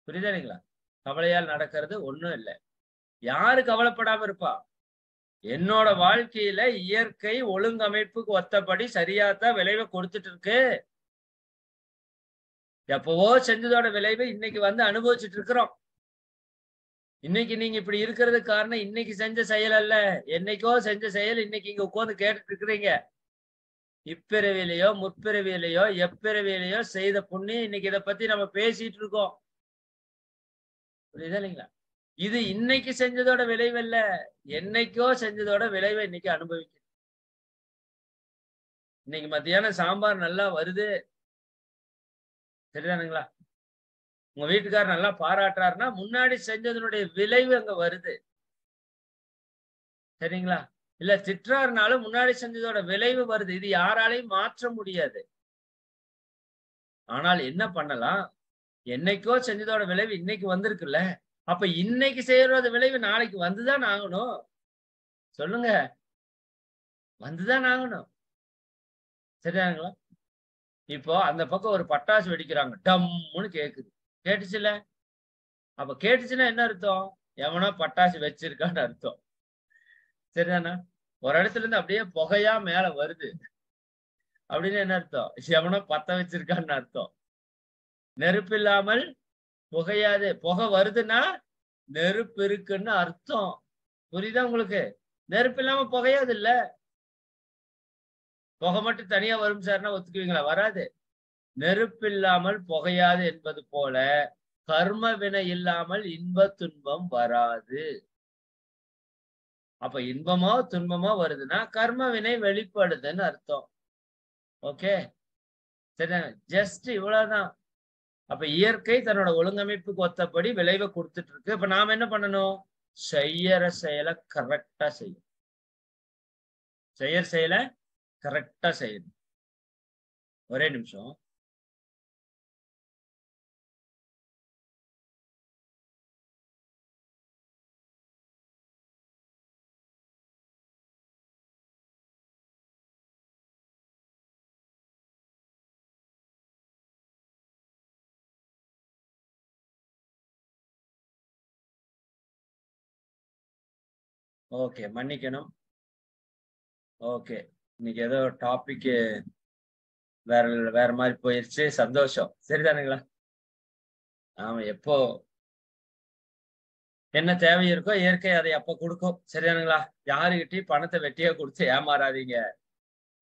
புரியுதானுங்களா? கவலையால் நடக்கிறது ஒண்ணும் இல்லை. யாரு கவலைப்படாம இருப்பா? என்னோட வாழ்க்கையில இயற்கை ஒழுங்கமைப்புக்கு ஒத்தபடி சரியாத்தான் விளைவை கொடுத்துட்டு இருக்கு. எப்பவோ செஞ்சதோட விளைவை இன்னைக்கு வந்து அனுபவிச்சுட்டு இருக்கிறோம். இன்னைக்கு நீங்க இப்படி இருக்கிறதுக்கு காரணம் இன்னைக்கு செஞ்ச செயல் அல்ல, என்னைக்கோ செஞ்ச செயல் இன்னைக்கு இங்க உட்கார்ந்து கேட்டுட்டு இருக்கிறீங்க. இப்பிறவிலையோ முற்பிறவிலையோ எப்பிறவிலையோ செய்த புண்ணியம் இன்னைக்கு இதை பத்தி நம்ம பேசிட்டு இருக்கோம். புரியுதா இல்லைங்களா? இது இன்னைக்கு செஞ்சதோட விளைவு அல்ல, என்னைக்கோ செஞ்சதோட விளைவை இன்னைக்கு அனுபவிக்க. இன்னைக்கு மத்தியானம் சாம்பார் நல்லா வருது, சரிதானுங்களா? உங்க வீட்டுக்காரர் நல்லா பாராட்டுறாருன்னா முன்னாடி செஞ்சதனுடைய விளைவு அங்க வருது. சரிங்களா? இல்ல திட்டுறாருனாலும் முன்னாடி செஞ்சதோட விளைவு வருது. இது யாராலையும் மாற்ற முடியாது. ஆனால் என்ன பண்ணலாம்? என்னைக்கோ செஞ்சதோட விளைவு இன்னைக்கு வந்திருக்குல்ல, அப்ப இன்னைக்கு செய்யறத விளைவு நாளைக்கு வந்துதான் ஆகணும். சொல்லுங்க, வந்துதான் ஆகணும். சரிதானுங்களா? இப்போ அந்த பக்கம் ஒரு பட்டாசு வெடிக்கிறாங்க, டம்முன்னு கேக்குது. கேட்டுச்சுல? அப்ப கேட்டுச்சுன்னா என்ன அர்த்தம்? எவனோ பட்டாசு வச்சிருக்கான்னு அர்த்தம். சரிதானா? ஒரு இடத்துல இருந்து அப்படியே புகையா மேல வருது அப்படின்னு என்ன அர்த்தம்? எவனோ பத்த வச்சிருக்கான்னு அர்த்தம். நெருப்பு இல்லாமல் புகையாது. புகை வருதுன்னா நெருப்பு இருக்குன்னு அர்த்தம். புரியுதா உங்களுக்கு? நெருப்பு இல்லாம புகையாது இல்ல. புகை மட்டும் தனியா வரும் சார்னா ஒத்துக்குவீங்களா? வராது. நெருப்பு இல்லாமல் புகையாது என்பது போல கர்ம வினை இல்லாமல் இன்ப துன்பம் வராது. அப்ப இன்பமோ துன்பமோ வருதுன்னா கர்ம வினை வெளிப்படுதுன்னு அர்த்தம். ஓகே, சரி, ஜஸ்ட் இவ்வளவுதான். அப்ப இயற்கை தன்னோட ஒழுங்கமைப்புக்கு ஒத்தபடி விளைவை கொடுத்துட்டு இருக்கு. அப்ப நாம என்ன பண்ணணும்? செய்யற செயலை கரெக்டா செய்யணும். செயலை கரெக்டா செய்யணும். ஒரே நிமிஷம். ஓகே, மன்னிக்கணும். ஓகே, இன்னைக்கு ஏதோ டாபிக் வேற வேற மாதிரி போயிருச்சு. சந்தோஷம், சரிதானுங்களா? ஆமா, எப்போ என்ன தேவை இருக்கோ இயற்கை அதை அப்ப கொடுக்கும். சரிதானுங்களா? யாருகிட்டயும் பணத்தை வெட்டியா கொடுத்து ஏமாறாதீங்க.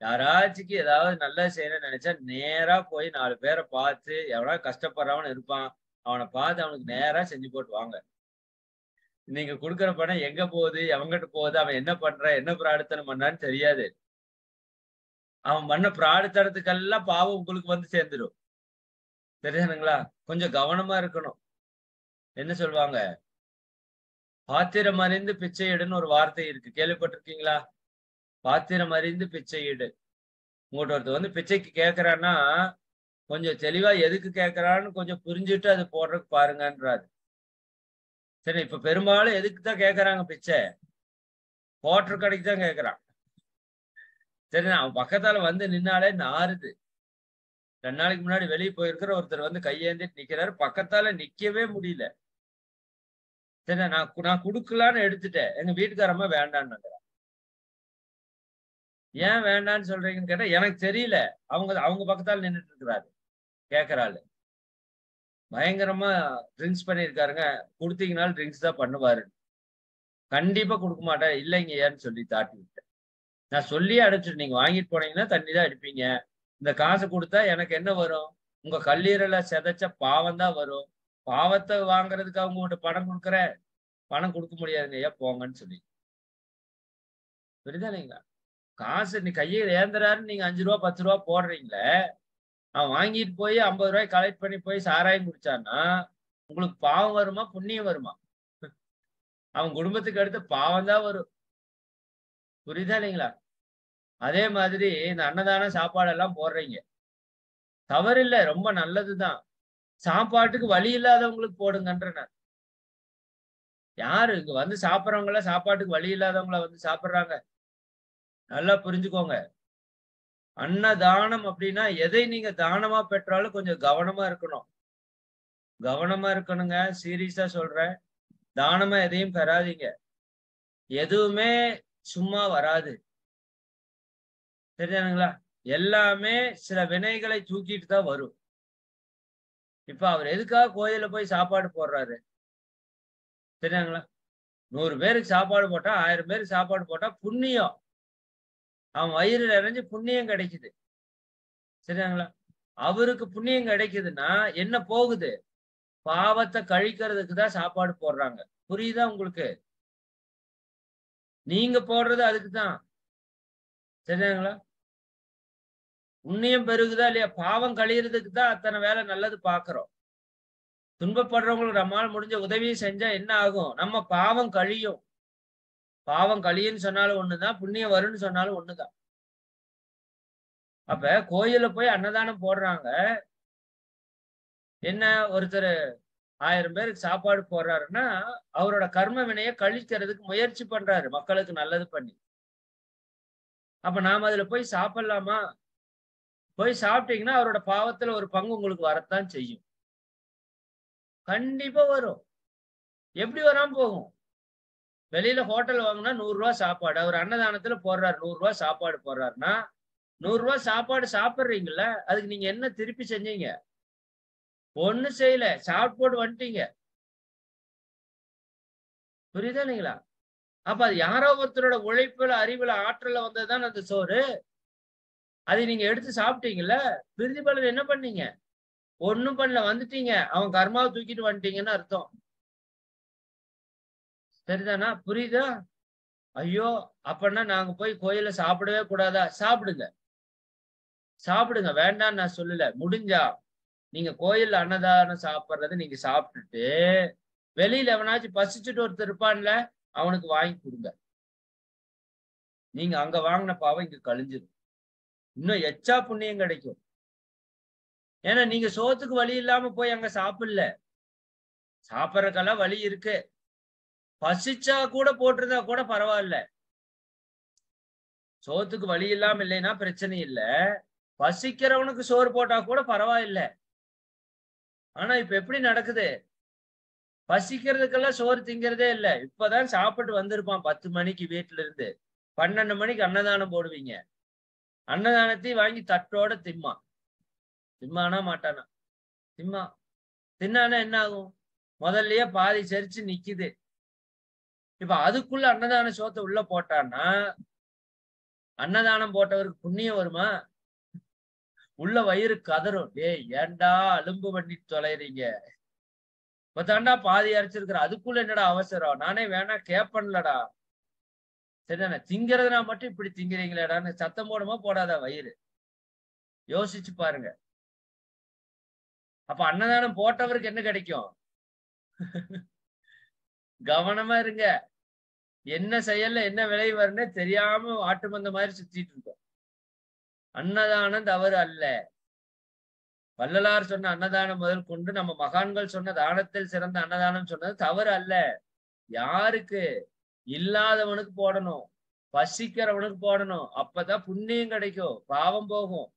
யாராச்சுக்கு ஏதாவது நல்லது செய்யணும்னு நினைச்சா நேரா போய் 4 பேரை பார்த்து, எவனா கஷ்டப்படுறவன் இருப்பான், அவனை பார்த்து அவனுக்கு நேரா செஞ்சு போட்டு வாங்க. நீங்க கொடுக்குற பணம் எங்க போகுது, எவங்கிட்ட போகுது, அவன் என்ன பண்றான், என்ன பிராடுத்தனம் பண்ணான்னு தெரியாது. அவன் பண்ண பிராடுத்தனத்துக்கெல்லாம் பாவம் உங்களுக்கு வந்து சேர்ந்துடும். தெரியுதுங்களா? கொஞ்சம் கவனமா இருக்கணும். என்ன சொல்லுவாங்க? பாத்திரம் அறிந்து பிச்சை எடுன்னு ஒரு வார்த்தை இருக்கு, கேள்விப்பட்டிருக்கீங்களா? பாத்திரம் அறிந்து பிச்சை எடு. உங்கள்கிட்ட ஒருத்தர் வந்து பிச்சைக்கு கேட்கறான்னா கொஞ்சம் தெளிவா எதுக்கு கேட்கறான்னு கொஞ்சம் புரிஞ்சுட்டு அது போடுறதுக்கு பாருங்கன்றாரு. சரி, இப்ப பெரும்பாலும் எதுக்கு தான் கேட்கறாங்க பிச்சை? குவார்டர் கடைக்கு தான் கேட்கறான். சரி, அவன் பக்கத்தால வந்து நின்னாலே நாறுது. 2 நாளைக்கு முன்னாடி வெளியே போயிருக்கிற ஒருத்தர் வந்து கையேந்திட்டு நிக்கிறாரு, பக்கத்தால நிக்கவே முடியல. சரி, நான் குடுக்கலான்னு எடுத்துட்டேன். எங்க வீட்டுக்காரம்மா வேண்டான்னு. ஏன் வேண்டான்னு சொல்றீங்கன்னு கேட்டா எனக்கு தெரியல. அவங்க பக்கத்தால நின்னுட்டு இருக்கிறாரு கேட்கறாரு. பயங்கரமா ட்ரிங்க்ஸ் பண்ணிருக்காருங்க. குடுத்தீங்கனாலும் ட்ரிங்க்ஸ் தான் பண்ணுவாரு. கண்டிப்பா கொடுக்க மாட்டேன். இல்லைங்க ஏன்னு சொல்லி தாட்டி விட்டேன். நான் சொல்லியே அடைச்சிட்டு, நீங்க வாங்கிட்டு போனீங்கன்னா தண்ணி தான் அடிப்பீங்க. இந்த காசு கொடுத்தா எனக்கு என்ன வரும்? உங்க கல்லீரல சிதைச்ச பாவம் தான் வரும். பாவத்தை வாங்குறதுக்கு அவங்க உங்கள்ட்ட பணம் கொடுக்குற, பணம் கொடுக்க முடியாதுங்க, ஐயா போங்கன்னு சொல்லி. புரியுதா இல்லைங்களா? காசு நீ கையில் ஏந்துறாருன்னு நீங்க 5 ரூபா 10 ரூபா போடுறீங்களே, அவன் வாங்கிட்டு போய் 50 ரூபாய் கலெக்ட் பண்ணி போய் சாராயம் குடிச்சான்னா உங்களுக்கு பாவம் வருமா புண்ணியம் வருமா? அவன் குடும்பத்துக்கு அடுத்து பாவம் தான் வரும். புரியுதா இல்லைங்களா? அதே மாதிரி இந்த அன்னதான சாப்பாடு எல்லாம் போடுறீங்க, தவறில்லை, ரொம்ப நல்லதுதான். சாப்பாட்டுக்கு வழி இல்லாதவங்களுக்கு போடுங்கன்ற நான். யாரு இங்க வந்து சாப்பிடறவங்கள சாப்பாட்டுக்கு வழி இல்லாதவங்கள வந்து சாப்பிடுறாங்க? நல்லா புரிஞ்சுக்கோங்க. அன்னதானம் அப்படின்னா எதை நீங்க தானமா பெற்றாலும் கொஞ்சம் கவனமா இருக்கணும். கவனமா இருக்கணுங்க, சீரியஸா சொல்றேன். தானமா எதையும் பெறாதீங்க. எதுவுமே சும்மா வராது. தெரியாதுங்களா? எல்லாமே சில வினைகளை தூக்கிட்டு தான் வரும். இப்ப அவர் எதுக்காக கோயில்ல போய் சாப்பாடு போடுறாரு? தெரியாதுங்களா? 100 பேருக்கு சாப்பாடு போட்டா 1000 பேருக்கு சாப்பாடு போட்டா புண்ணியம். அவன் வயிறு நிறைஞ்சு புண்ணியம் கிடைக்குது. சரியாங்களா? அவருக்கு புண்ணியம் கிடைக்குதுன்னா என்ன போகுது? பாவத்தை கழிக்கிறதுக்கு தான் சாப்பாடு போடுறாங்க. புரியுதா உங்களுக்கு? நீங்க போடுறது அதுக்கு தான். சரியாங்களா? புண்ணியம் பெருகுதா இல்லையா? பாவம் கழியறதுக்கு தான் அத்தனை வேலை நல்லது பாக்குறோம். துன்பப்படுறவங்களுக்கு நம்மால முடிஞ்ச உதவியை செஞ்சா என்ன ஆகும்? நம்ம பாவம் கழியும். பாவம் கழியுன்னு சொன்னாலும் ஒண்ணுதான், புண்ணியம் வரும்னு சொன்னாலும் ஒண்ணுதான். அப்ப கோயில்ல போய் அன்னதானம் போடுறாங்க. என்ன, ஒருத்தர் 1000 பேருக்கு சாப்பாடு போடுறாருன்னா அவரோட கர்ம வினையை கழிக்கிறதுக்கு முயற்சி பண்றாரு, மக்களுக்கு நல்லது பண்ணி. அப்ப நாம அதுல போய் சாப்பிடலாமா? போய் சாப்பிட்டீங்கன்னா அவரோட பாவத்துல ஒரு பங்கு உங்களுக்கு வரத்தான் செய்யும். கண்டிப்பா வரும். எப்படி வராம போகும்? வெளியில ஹோட்டல் வாங்கினா 100 ரூபாய் சாப்பாடு, அவர் அன்னதானத்துல போடுறாரு 100 ரூபாய் சாப்பாடு போடுறாருன்னா 100 ரூபாய் சாப்பாடு சாப்பிடுறீங்கல்ல, அதுக்கு நீங்க என்ன திருப்பி செஞ்சீங்க? ஒண்ணும் செய்யல, சாப்பிட்டு போட்டு வந்துட்டீங்க. புரியுதா இல்லைங்களா? அப்ப அது யாரோ ஒருத்தரோட உழைப்புல, அறிவுல, ஆற்றல்ல வந்ததுதான் அந்த சோறு. அதை நீங்க எடுத்து சாப்பிட்டீங்கல்ல, பிரதிபலன் என்ன பண்ணீங்க? ஒண்ணும் பண்ணல, வந்துட்டீங்க. அவன் கர்மாவை தூக்கிட்டு வந்துட்டீங்கன்னு அர்த்தம். சரிதானா? புரியுதா? ஐயோ! அப்பன்னா நாங்க போய் கோயில்ல சாப்பிடவே கூடாதா? சாப்பிடுங்க. சாப்பிடுங்க. வேண்டான்னு நான் சொல்லல. முடிஞ்சா நீங்க கோயில்ல அன்னதானம் சாப்பிடுறத நீங்க சாப்பிட்டுட்டு, வெளியில எவனாச்சும் பசிச்சுட்டு ஒருத்தன் இருப்பான்ல, அவனுக்கு வாங்கி குடுங்க. நீங்க அங்க வாங்குன பாவம் இங்க கழிஞ்சிரும். இன்னும் எச்சா புண்ணியம் கிடைக்கும். ஏன்னா நீங்க சோத்துக்கு வழி இல்லாம போய் அங்க சாப்பிடல. சாப்பிடறதுக்கெல்லாம் வழி இருக்கு. பசிச்சா கூட போட்டிருந்தா கூட பரவாயில்ல. சோத்துக்கு வழி இல்லாம இல்லைன்னா பிரச்சனை இல்ல. பசிக்கிறவனுக்கு சோறு போட்டா கூட பரவாயில்ல. ஆனா இப்ப எப்படி நடக்குது? பசிக்கிறதுக்கெல்லாம் சோறு திங்கிறதே இல்ல. இப்பதான் சாப்பிட்டு வந்திருப்பான் 10 மணிக்கு வீட்டுல இருந்து. 12 மணிக்கு அன்னதானம் போடுவீங்க. அன்னதானத்தையும் வாங்கி தட்டோட திம்மான். திம்மானா மாட்டானா? திம்மான். தின்னானா என்ன ஆகும்? முதல்லயே பாதி செரிச்சு நிக்குது. இப்ப அதுக்குள்ள அன்னதான சோத்தை உள்ள போட்டான்னா, அன்னதானம் போட்டவருக்கு புண்ணியம் வருமா? உள்ள வயிறு கதறும். டேய் ஏன்டா அலும்பு பண்ணி தொலைறீங்க? இப்பதான்டா பாதி அரைச்சிருக்கிற, அதுக்குள்ள என்னடா அவசரம்? நானே வேணா கேப்பன்லடா. சரிதானே? திங்கிறதுனா மட்டும் இப்படி திங்கிறீங்களேடான்னு சத்தம் போடுமா போடாதா வயிறு? யோசிச்சு பாருங்க. அப்ப அன்னதானம் போட்டவருக்கு என்ன கிடைக்கும்? கவனமா இருங்க. என்ன செயல்ல என்ன விளைவு வரும்னே தெரியாம ஆட்டு மந்த மாதிரி சுத்திட்டு இருக்கோம். அன்னதானம் தவறு அல்ல. வள்ளலார் சொன்ன அன்னதானம் முதல் கொண்டு நம்ம மகான்கள் சொன்ன தானத்தில் சிறந்த அன்னதானம் சொன்னது தவறு அல்ல. யாருக்கு? இல்லாதவனுக்கு போடணும். பசிக்கிறவனுக்கு போடணும். அப்பதான் புண்ணியம் கிடைக்கும், பாவம் போகும்.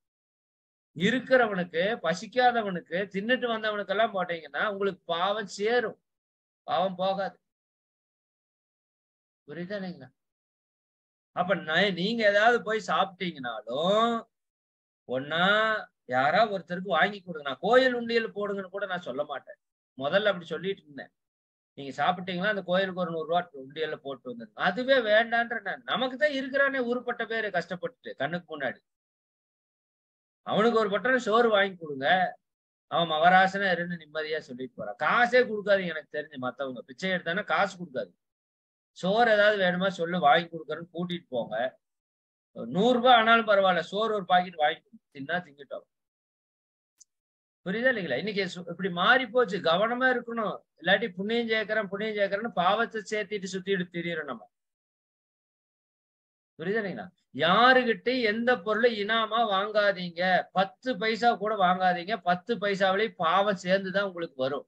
இருக்கிறவனுக்கு, பசிக்காதவனுக்கு, தின்னுட்டு வந்தவனுக்கெல்லாம் போட்டீங்கன்னா உங்களுக்கு பாவம் சேரும், பாவம் போகாது. புரியுதா இல்லைங்களா? அப்ப நீங்க ஏதாவது போய் சாப்பிட்டீங்கன்னாலும் ஒன்னா யாரா ஒருத்தருக்கு வாங்கி கொடுங்க. நான் கோயில் உண்டியல் போடுங்கன்னு கூட நான் சொல்ல மாட்டேன். முதல்ல அப்படி சொல்லிட்டு இருந்தேன். நீங்க சாப்பிட்டீங்களா அந்த கோயிலுக்கு ஒரு 100 ரூபாய் உண்டியல்ல போட்டு வந்துருங்க. அதுவே வேண்டான்ற நான். நமக்கு தான் இருக்கிறானே ஊருப்பட்ட பேரு கஷ்டப்பட்டுட்டு கண்ணுக்கு முன்னாடி. அவனுக்கு ஒரு பட்டம் சோறு வாங்கி கொடுங்க. அவன் மகராசனா இருந்து நிம்மதியா சொல்லிட்டு போறான். காசே கொடுக்காதீங்க. எனக்கு தெரிஞ்சு மத்தவங்க பிச்சை எடுத்தானா காசு கொடுக்காது. சோறு ஏதாவது வேணுமா சொல்லு, வாங்கி கொடுக்கறன்னு கூட்டிட்டு போங்க. 100 ரூபாய் ஆனாலும் பரவாயில்ல, சோறு ஒரு பாக்கெட் வாங்கி தின்னா திங்கிட்டோம். புரியுதா இல்லைங்களா? இன்னைக்கு இப்படி மாறி போச்சு. கவனமா இருக்கணும். இல்லாட்டி புண்ணியம் சேர்க்கிறேன்னு பாவத்தை சேர்த்திட்டு சுத்திட்டு திரியிறோம் நம்ம. புரியுதா இல்லைங்களா? யாருகிட்ட எந்த பொருளை இனாமா வாங்காதீங்க. 10 பைசா கூட வாங்காதீங்க. 10 பைசாவிலேயே பாவம் சேர்ந்துதான் உங்களுக்கு வரும்.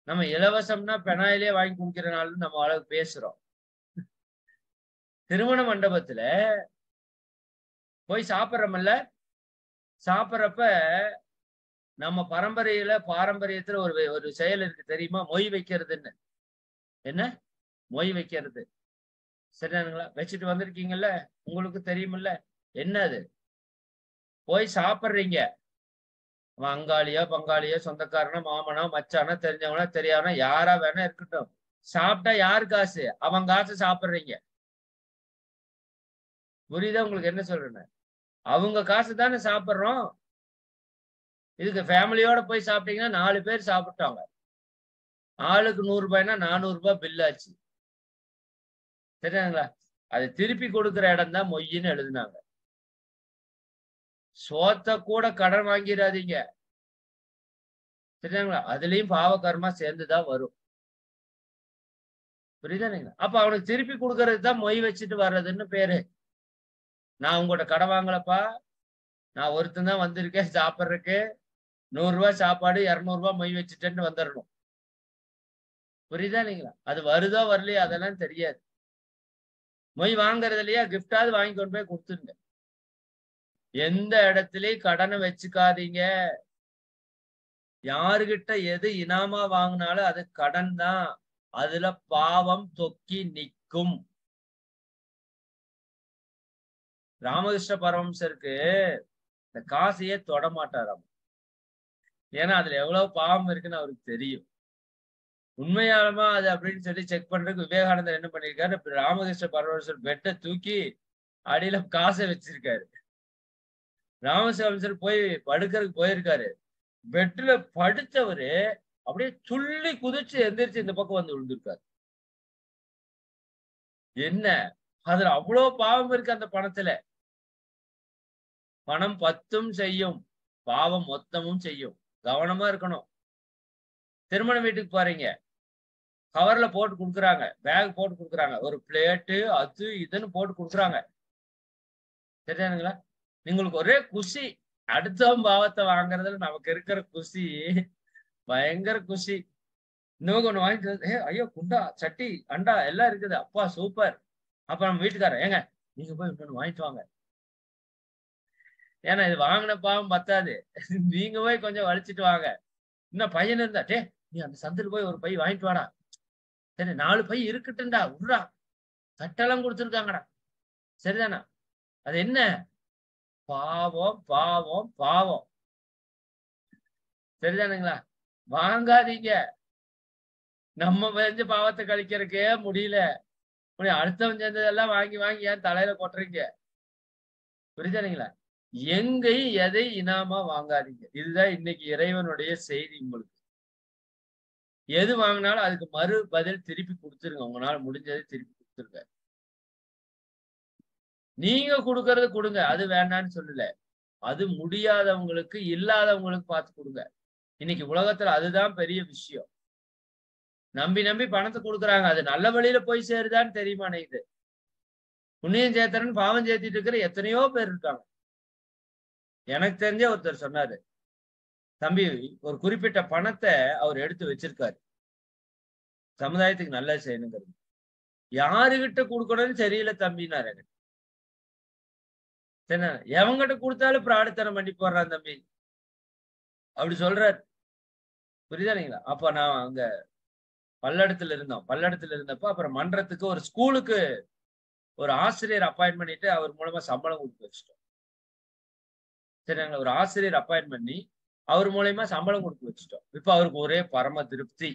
நம்ம இலவசம்னா பெனாயிலே வாங்கி குடிக்கிறனாலும் நம்ம அளவுக்கு பேசுறோம். திருமண மண்டபத்துல போய் சாப்பிடுறோம்ல, சாப்பிடுறப்ப நம்ம பாரம்பரியத்துல ஒரு செயல் இருக்கு தெரியுமா? மொய் வைக்கிறதுன்னு. என்ன மொய் வைக்கிறது? சரிதானுங்களா? வச்சுட்டு வந்திருக்கீங்கல்ல, உங்களுக்கு தெரியுமில்ல என்ன அது? போய் சாப்பிடுறீங்க. அங்காளியோ பங்காளியோ சொந்தக்காரனோ மாமனோ மச்சானோ தெரிஞ்சவனோ தெரியாதவனோ யாரா வேணா இருக்கட்டும், சாப்பிட்டா யாரு காசு? அவன் காசு சாப்பிடுறீங்க. புரியுதா உங்களுக்கு என்ன சொல்றேன்னு? அவங்க காசு தானே சாப்பிடுறோம். இதுக்கு ஃபேமிலியோட போய் சாப்பிட்டீங்கன்னா 4 பேர் சாப்பிட்டாங்க. ஆளுக்கு 100 ரூபாய்னா 400 ரூபாய் பில் ஆச்சு. சரிங்களா? அது திருப்பி கொடுக்கிற இடம் தான் மொய்ன்னு எழுதுனாங்க. சோத்த கூட கடன் வாங்கிடாதீங்க. சரிங்களா? அதுலயும் பாவ கர்மா சேர்ந்துதான் வரும். புரியுதா? அப்ப அவனுக்கு திருப்பி கொடுக்கறது தான் மொய் வச்சுட்டு வர்றதுன்னு பேரு. நான் உங்கள்கிட்ட கடன் வாங்கலப்பா, நான் ஒருத்தன் தான் வந்திருக்கேன் சாப்பிட்றதுக்கு, 100 ரூபாய் சாப்பாடு 200 ரூபாய் மொய் வச்சுட்டேன்னு வந்துடணும். புரியுதா இல்லைங்களா? அது வருதோ வரலையோ அதெல்லாம் தெரியாது. மொய் வாங்குறது இல்லையா, கிஃப்டாவது வாங்கி கொண்டு போய் கொடுத்துருங்க. எந்த இடத்துலயும் கடனை வச்சுக்காதீங்க. யாருகிட்ட எது இனாமா வாங்கினாலும் அது கடன் தான். அதுல பாவம் தொக்கி நிற்கும். ராமகிருஷ்ண பரமஹம்சருக்கு இந்த காசையே தொட மாட்டாராம். ஏன்னா அதுல எவ்வளவு பாவம் இருக்குன்னு அவருக்கு தெரியும். உண்மையாலுமா அது அப்படின்னு சொல்லி செக் பண்றதுக்கு விவேகானந்தர் என்ன பண்ணிருக்காரு, ராமகிருஷ்ண பரமஹம்சர் பெட்டை தூக்கி அடியில காசை வச்சிருக்காரு. ராமகிருஷ்ணர் போய் படுக்கிறதுக்கு போயிருக்காரு. பெட்ல படுத்தவரு அப்படியே துள்ளி குதிச்சு எந்திரிச்சு இந்த பக்கம் வந்து விழுந்திருக்காரு. என்ன அதுல அவ்வளவு பாவம் இருக்கு அந்த பணத்துல. பணம் 10ம் செய்யும், பாவம் மொத்தமும் செய்யும். கவனமா இருக்கணும். திருமண வீட்டுக்கு போறீங்க, கவர்ல போட்டு குடுக்குறாங்க, பேக் போட்டு குடுக்குறாங்க, ஒரு பிளேட்டு அது இதுன்னு போட்டு குடுக்குறாங்க. சரியானுங்களா? உங்களுக்கு ஒரே குஷி. அடுத்தவன் பாவத்தை வாங்குறதுல நமக்கு இருக்கிற குஷி பயங்கர குஷி. இன்னும் ஒண்ணு வாங்கிட்டு ஐயோ குண்டா சட்டி அண்டா எல்லாம் இருக்குது, அப்பா சூப்பர். அப்ப நம்ம வீட்டுக்காரர், ஏங்க நீங்க போய் இன்னொன்னு வாங்கிட்டு வாங்க. ஏன்னா இது வாங்கின பாவம் பத்தாது, நீங்க போய் கொஞ்சம் வலிச்சிட்டு வாங்க. இன்னும் பையன் இருந்தா, டே நீ அந்த சந்தில போய் ஒரு பை வாங்கிட்டு வாடா. சரி 4 பை இருக்கட்டும்டா, விட்றா, தட்டெல்லாம் கொடுத்துருக்காங்கடா. சரிதானா? அது என்ன? பாவம் பாவம் பாவம். சரிதானுங்களா? வாங்காதீங்க. நம்ம செஞ்ச பாவத்தை கழிக்கிறதுக்கே முடியல, அடுத்தவன் செஞ்சதெல்லாம் வாங்கி வாங்கி ஏன் தலையில கொட்டுறீங்க? புரியுதுங்களா? எங்கை எதை இனாமா வாங்காதீங்க. இதுதான் இன்னைக்கு இறைவனுடைய செய்தி. உங்களுக்கு எது வாங்கினாலும் அதுக்கு மறு பதில் திருப்பி கொடுத்துருங்க. உங்களால முடிஞ்சதை திருப்பி கொடுத்துருங்க. நீங்க கொடுக்கறது கொடுங்க, அது வேண்டான்னு சொல்லல. அது முடியாதவங்களுக்கு, இல்லாதவங்களுக்கு பார்த்து கொடுங்க. இன்னைக்கு உலகத்துல அதுதான் பெரிய விஷயம். நம்பி நம்பி பணத்தை கொடுக்குறாங்க, அது நல்ல வழியில போய் சேருதான்னு தெரிய மாட்டேங்குது. புண்ணியம் சேர்த்தரன்னு பாவம் சேர்த்திட்டு இருக்கிற எத்தனையோ பேர் இருக்காங்க. எனக்கு தெரிஞ்ச ஒருத்தர் சொன்னாரு, தம்பி ஒரு குறிப்பிட்ட பணத்தை அவர் எடுத்து வச்சிருக்காரு, சமுதாயத்துக்கு நல்லது செய்யணுங்கிறது. யாருகிட்ட கொடுக்கணும்னு தெரியல தம்பினாரு. எனக்கு சரி, எவங்கிட்ட கொடுத்தாலும் பிராடுத்தனம் பண்ணி போடுறான் தம்பி அப்படி சொல்றாரு. புரியுதானுங்களா? அப்ப நான் அங்க பல்லடத்துல இருந்தப்ப அப்புறம் மன்றத்துக்கு ஒரு ஸ்கூலுக்கு ஒரு ஆசிரியர் அப்பாயின்ட் பண்ணிட்டு அவர் மூலமா சம்பளம் கொடுத்து வச்சுட்டோம். சரிங்களா? ஒரு ஆசிரியர் அப்பாயின்ட் பண்ணி அவர் மூலமா சம்பளம் கொடுத்து வச்சுட்டோம். இப்ப அவருக்கு ஒரே பரம திருப்தி.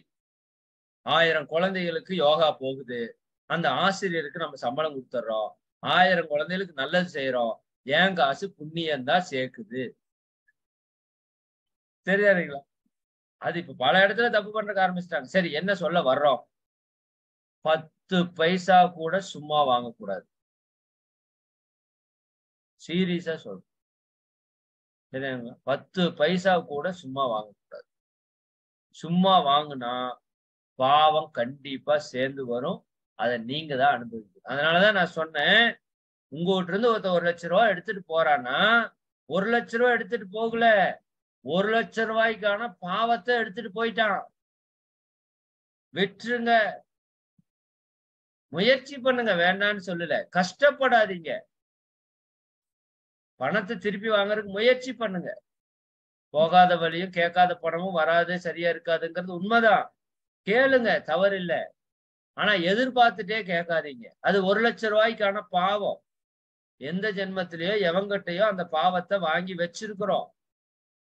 1000 குழந்தைகளுக்கு யோகா போகுது, அந்த ஆசிரியருக்கு நம்ம சம்பளம் கொடுத்துட்றோம், 1000 குழந்தைகளுக்கு நல்லது செய்யறோம், ஏன் காசு புண்ணியம் தான் சேர்க்குது. சரியானுங்களா? அது இப்ப பல இடத்துல தப்பு பண்றதுக்கு ஆரம்பிச்சிட்டாங்க. சரி, என்ன சொல்ல வர்றோம்? 10 பைசா கூட சும்மா வாங்கக்கூடாது. சீரியஸா சொல்றேன். சரிங்களா? 10 பைசா கூட சும்மா வாங்கக்கூடாது. சும்மா வாங்குனா பாவம் கண்டிப்பா சேர்ந்து வரும். அதை நீங்க தான் அனுபவிக்கணும். அதனாலதான் நான் சொன்னேன், உங்ககிட்ட இருந்து ஒருத்தர் 1 லட்சம் ரூபாய் எடுத்துட்டு போறான்னா, 1 லட்சம் ரூபாய் எடுத்துட்டு போகல, 1 லட்சம் ரூபாய்க்கான பாவத்தை எடுத்துட்டு போயிட்டான். விட்டுருங்க. முயற்சி பண்ணுங்க, வேண்டான்னு சொல்லல. கஷ்டப்படாதீங்க. பணத்தை திருப்பி வாங்குறதுக்கு முயற்சி பண்ணுங்க. போகாத வழியும் கேட்காத பணமும் வராது, சரியா இருக்காதுங்கிறது உண்மைதான். கேளுங்க, தவறு இல்ல. ஆனா எதிர்பார்த்துட்டே கேட்காதீங்க. அது 1 லட்சம் ரூபாய்க்கான பாவம். எந்த ஜென்மத்திலேயோ எவங்கிட்டயோ அந்த பாவத்தை வாங்கி வச்சிருக்கிறோம்.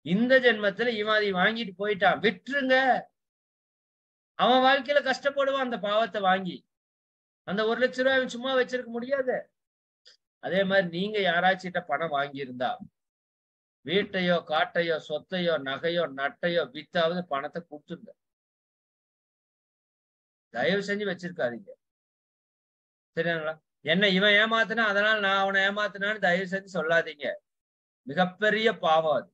இந்த ஜென்மத்துல இவன் வாங்கிட்டு போயிட்டான், விட்டுருங்க. அவன் வாழ்க்கையில கஷ்டப்படுவான் அந்த பாவத்தை வாங்கி. அந்த 1 லட்சம் ரூபாய் சும்மா வச்சிருக்க முடியாது. அதே மாதிரி நீங்க யாராச்சும் பணம் வாங்கியிருந்தா, வீட்டையோ காட்டையோ சொத்தையோ நகையோ நட்டையோ வித்தாவது பணத்தை கொடுத்துருங்க. தயவு செஞ்சு வச்சிருக்காதீங்க. சரிங்களா? என்ன இவன் ஏமாத்தினா அதனால நான் அவனை ஏமாத்தினான்னு தயவு செஞ்சு சொல்லாதீங்க. மிகப்பெரிய பாவம் அது.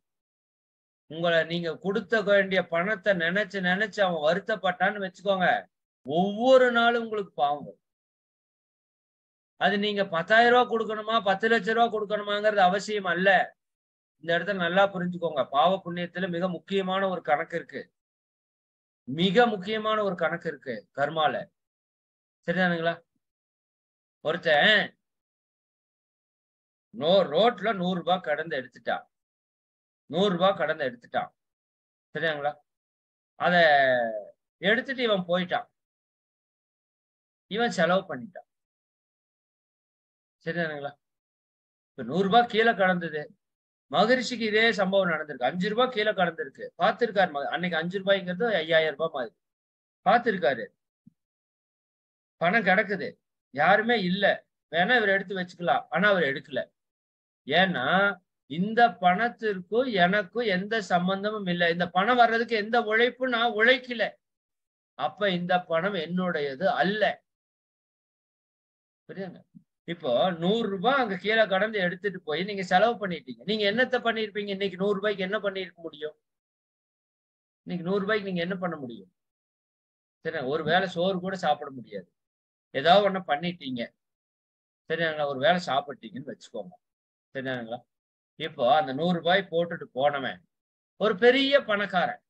உங்களை நீங்க கொடுத்த வேண்டிய பணத்தை நினைச்சு நினைச்சு அவன் வருத்தப்பட்டான்னு வச்சுக்கோங்க, ஒவ்வொரு நாளும் உங்களுக்கு பாவம் வரும். அது நீங்க 10,000 ரூபாய் கொடுக்கணுமா 10 லட்சம் ரூபாய் கொடுக்கணுமாங்கிறது அவசியம் அல்ல. இந்த இடத்துல நல்லா புரிஞ்சுக்கோங்க. பாவ புண்ணியத்துல மிக முக்கியமான ஒரு கணக்கு இருக்கு. மிக முக்கியமான ஒரு கணக்கு இருக்கு கர்மால. சரிதானுங்களா? ஒருத்தன் ரோட்ல 100 ரூபாய் கடந்து எடுத்துட்டான். 100 ரூபாய் கடந்து எடுத்துட்டான். சரியாங்களா? அத எடுத்துட்டு இவன் போயிட்டான். இவன் செலவு பண்ணிட்டான். சரிதானுங்களா? இப்ப 100 ரூபாய் கீழே கடந்தது. மகரிஷிக்கு இதே சம்பவம் நடந்திருக்கு. 5 ரூபாய் கீழே கடந்திருக்கு. பார்த்திருக்காரு. அன்னைக்கு 5 ரூபாய்ங்கிறது 5000 ரூபாய் மாதிரி. பார்த்திருக்காரு. பணம் கிடக்குது. யாருமே இல்ல. வேணா இவர் எடுத்து வச்சுக்கலாம். ஆனா அவர் எடுக்கல. ஏன்னா இந்த பணத்திற்கும் எனக்கும் எந்த சம்பந்தமும் இல்லை. இந்த பணம் வர்றதுக்கு எந்த உழைப்பும் நான் உழைக்கல. அப்ப இந்த பணம் என்னுடையது அல்ல. புரியுதுங்க? இப்போ 100 ரூபாய் அங்க கீழே கடந்து எடுத்துட்டு போய் நீங்க செலவு பண்ணிட்டீங்க. நீங்க என்னத்த பண்ணிருப்பீங்க? இன்னைக்கு 100 ரூபாய்க்கு என்ன பண்ணிருக்க முடியும்? இன்னைக்கு 100 ரூபாய்க்கு நீங்க என்ன பண்ண முடியும்? சரி, ஒரு வேளை சோறு கூட சாப்பிட முடியாது. ஏதாவது ஒண்ணு பண்ணிட்டீங்க. சரிங்களா? ஒரு வேளை சாப்பிட்டீங்கன்னு வச்சுக்கோங்க. சரிங்களா? இப்போ அந்த 100 ரூபாய் போட்டுட்டு போனவன் ஒரு பெரிய பணக்காரன்.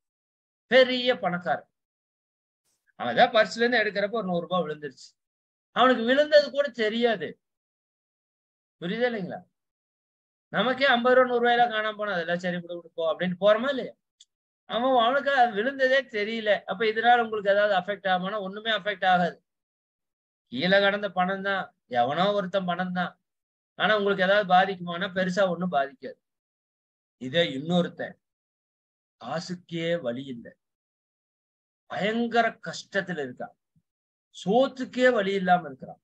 பெரிய பணக்காரன். அவன் ஏதாவது பர்ஸ்ல இருந்து எடுக்கிறப்ப ஒரு 100 ரூபாய் விழுந்துருச்சு. அவனுக்கு விழுந்தது கூட தெரியாது. புரியுதா இல்லைங்களா? நமக்கே 50 ரூபா 100 ரூபாயெல்லாம் காணாம போனா அதெல்லாம் சரி விடு போ அப்படின்னு போறோமா இல்லையா? அவனுக்கு அது விழுந்ததே தெரியல. அப்ப இதனால உங்களுக்கு ஏதாவது அஃபெக்ட் ஆகுமானா ஒண்ணுமே அஃபெக்ட் ஆகாது. கீழே கடந்த பணம் தான். எவனோ ஒருத்தன் பணம் தான். ஆனா உங்களுக்கு ஏதாவது பாதிக்குமானா பெருசா ஒண்ணும் பாதிக்காது. இதே இன்னொருத்தன் காசுக்கே வழி இல்லை. பயங்கர கஷ்டத்துல இருக்கான். சோத்துக்கே வழி இல்லாம இருக்கிறான்.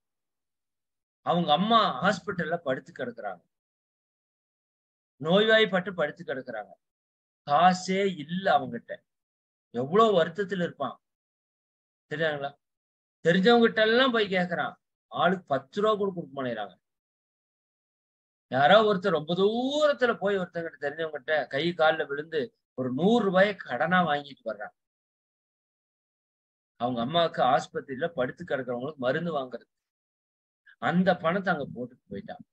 அவங்க அம்மா ஹாஸ்பிட்டல்ல படுத்து கிடக்குறாங்க. நோய்வாய்ப்பட்டு படுத்து கிடக்குறாங்க. காசே இல்ல அவங்கிட்ட. எவ்வளவு வருத்தத்துல இருப்பான். தெரியாங்களா? தெரிஞ்சவங்க கிட்ட எல்லாம் போய் கேட்கறான். ஆளுக்கு 10 ரூபா கூட கொடுக்க மாட்டேங்கிறாங்க. யாரோ ஒருத்தர் ரொம்ப தூரத்துல போய் ஒருத்தங்கிட்ட தெரிஞ்சவங்ககிட்ட கை காலில் விழுந்து ஒரு 100 ரூபாயை கடனா வாங்கிட்டு வர்றாங்க. அவங்க அம்மாவுக்கு ஆஸ்பத்திரியில படுத்து கிடக்கிறவங்களுக்கு மருந்து வாங்குறது. அந்த பணத்தை அங்க போட்டுட்டு போயிட்டான்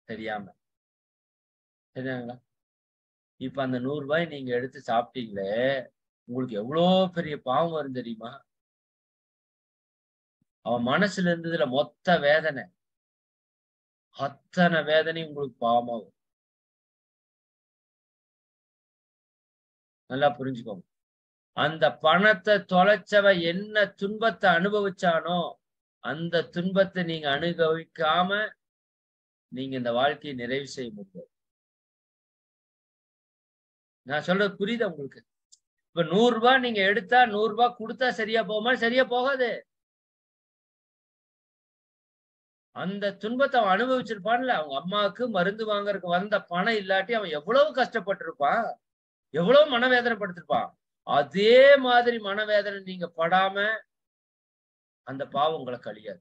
தெரியாம. சரிங்களா? இப்ப அந்த 100 ரூபாய் நீங்க எடுத்து சாப்பிட்டீங்களே, உங்களுக்கு எவ்வளவு பெரிய பாவம் வரும் தெரியுமா? அவன் மனசுல இருந்ததுல மொத்த வேதனை, அத்தனை வேதனை உங்களுக்கு பாவமாகும். நல்லா புரிஞ்சுக்கோங்க. அந்த பணத்தை தொலைச்சவ என்ன துன்பத்தை அனுபவிச்சானோ அந்த துன்பத்தை நீங்க அனுபவிக்காம நீங்க இந்த வாழ்க்கையை நிறைவு செய்ய முடியாது. நான் சொல்றது புரியுதா உங்களுக்கு? இப்ப 100 ரூபாய் நீங்க எடுத்தா 100 ரூபாய் கொடுத்தா சரியா போகுமா? சரியா போகாது. அந்த துன்பத்தை அவன் அனுபவிச்சிருப்பான்ல. அவங்க அம்மாவுக்கு மருந்து வாங்குறதுக்கு வந்த பணம் இல்லாட்டி அவன் எவ்வளவு கஷ்டப்பட்டிருப்பான், எவ்வளவு மனவேதனைப்படுத்திருப்பான். அதே மாதிரி மனவேதனை நீங்க படாம அந்த பாவம் உங்களை கழியாது.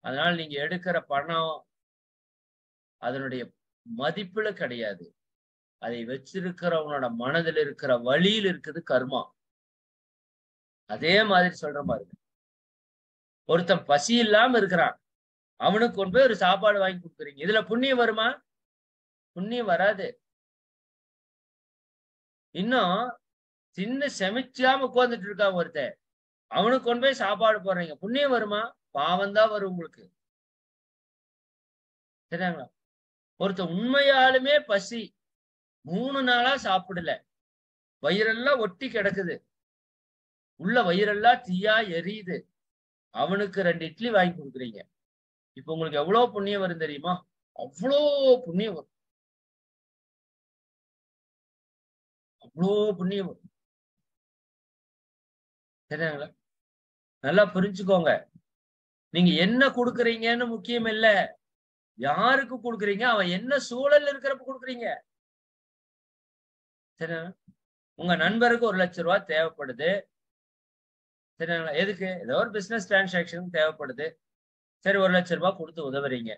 அதனால நீங்க எடுக்கிற பணம் அதனுடைய மதிப்புல கிடையாது. அதை வச்சிருக்கிறவனோட மனதில் இருக்கிற வழியில் இருக்குது கர்மா. அதே மாதிரி சொல்ற மாதிரி ஒருத்தன் பசி இல்லாம இருக்கிறான். அவனுக்கு கொண்டு போய் ஒரு சாப்பாடு வாங்கி கொடுக்குறீங்க. இதுல புண்ணியம் வருமா? புண்ணியம் வராது. இன்னும் சின்ன செமிச்சாம உட்கார்ந்துட்டு இருக்கான் ஒருத்தன். அவனுக்கு கொண்டு போய் சாப்பாடு போடுறீங்க. புண்ணியம் வருமா? பாவம் தான் வரும் உங்களுக்கு. சரிங்களா? ஒருத்தன் உண்மையாலுமே பசி 3 நாளா சாப்பிடல. வயிறெல்லாம் ஒட்டி கிடக்குது. உள்ள வயிறெல்லாம் தீயா எரியுது. அவனுக்கு 2 இட்லி வாங்கி கொடுக்குறீங்க. இப்ப உங்களுக்கு எவ்வளவு புண்ணியம் வரும் தெரியுமா? அவ்வளோ புண்ணியம் வரும். அவ்வளோ புண்ணியம் வரும். சரிங்களா? நல்லா புரிஞ்சுக்கோங்க. நீங்க என்ன கொடுக்குறீங்கன்னு முக்கியம் இல்ல. யாருக்கு கொடுக்குறீங்க, அவன் என்ன சூழல் இருக்கிறப்ப கொடுக்குறீங்க. சரிங்களா? உங்க நண்பருக்கு 1 லட்சம் ரூபாய் தேவைப்படுது. சரிங்களா? எதுக்கு? ஏதோ ஒரு பிசினஸ் டிரான்சாக்சன் தேவைப்படுது. சரி 1 லட்சம் ரூபாய் கொடுத்து உதவுறீங்க.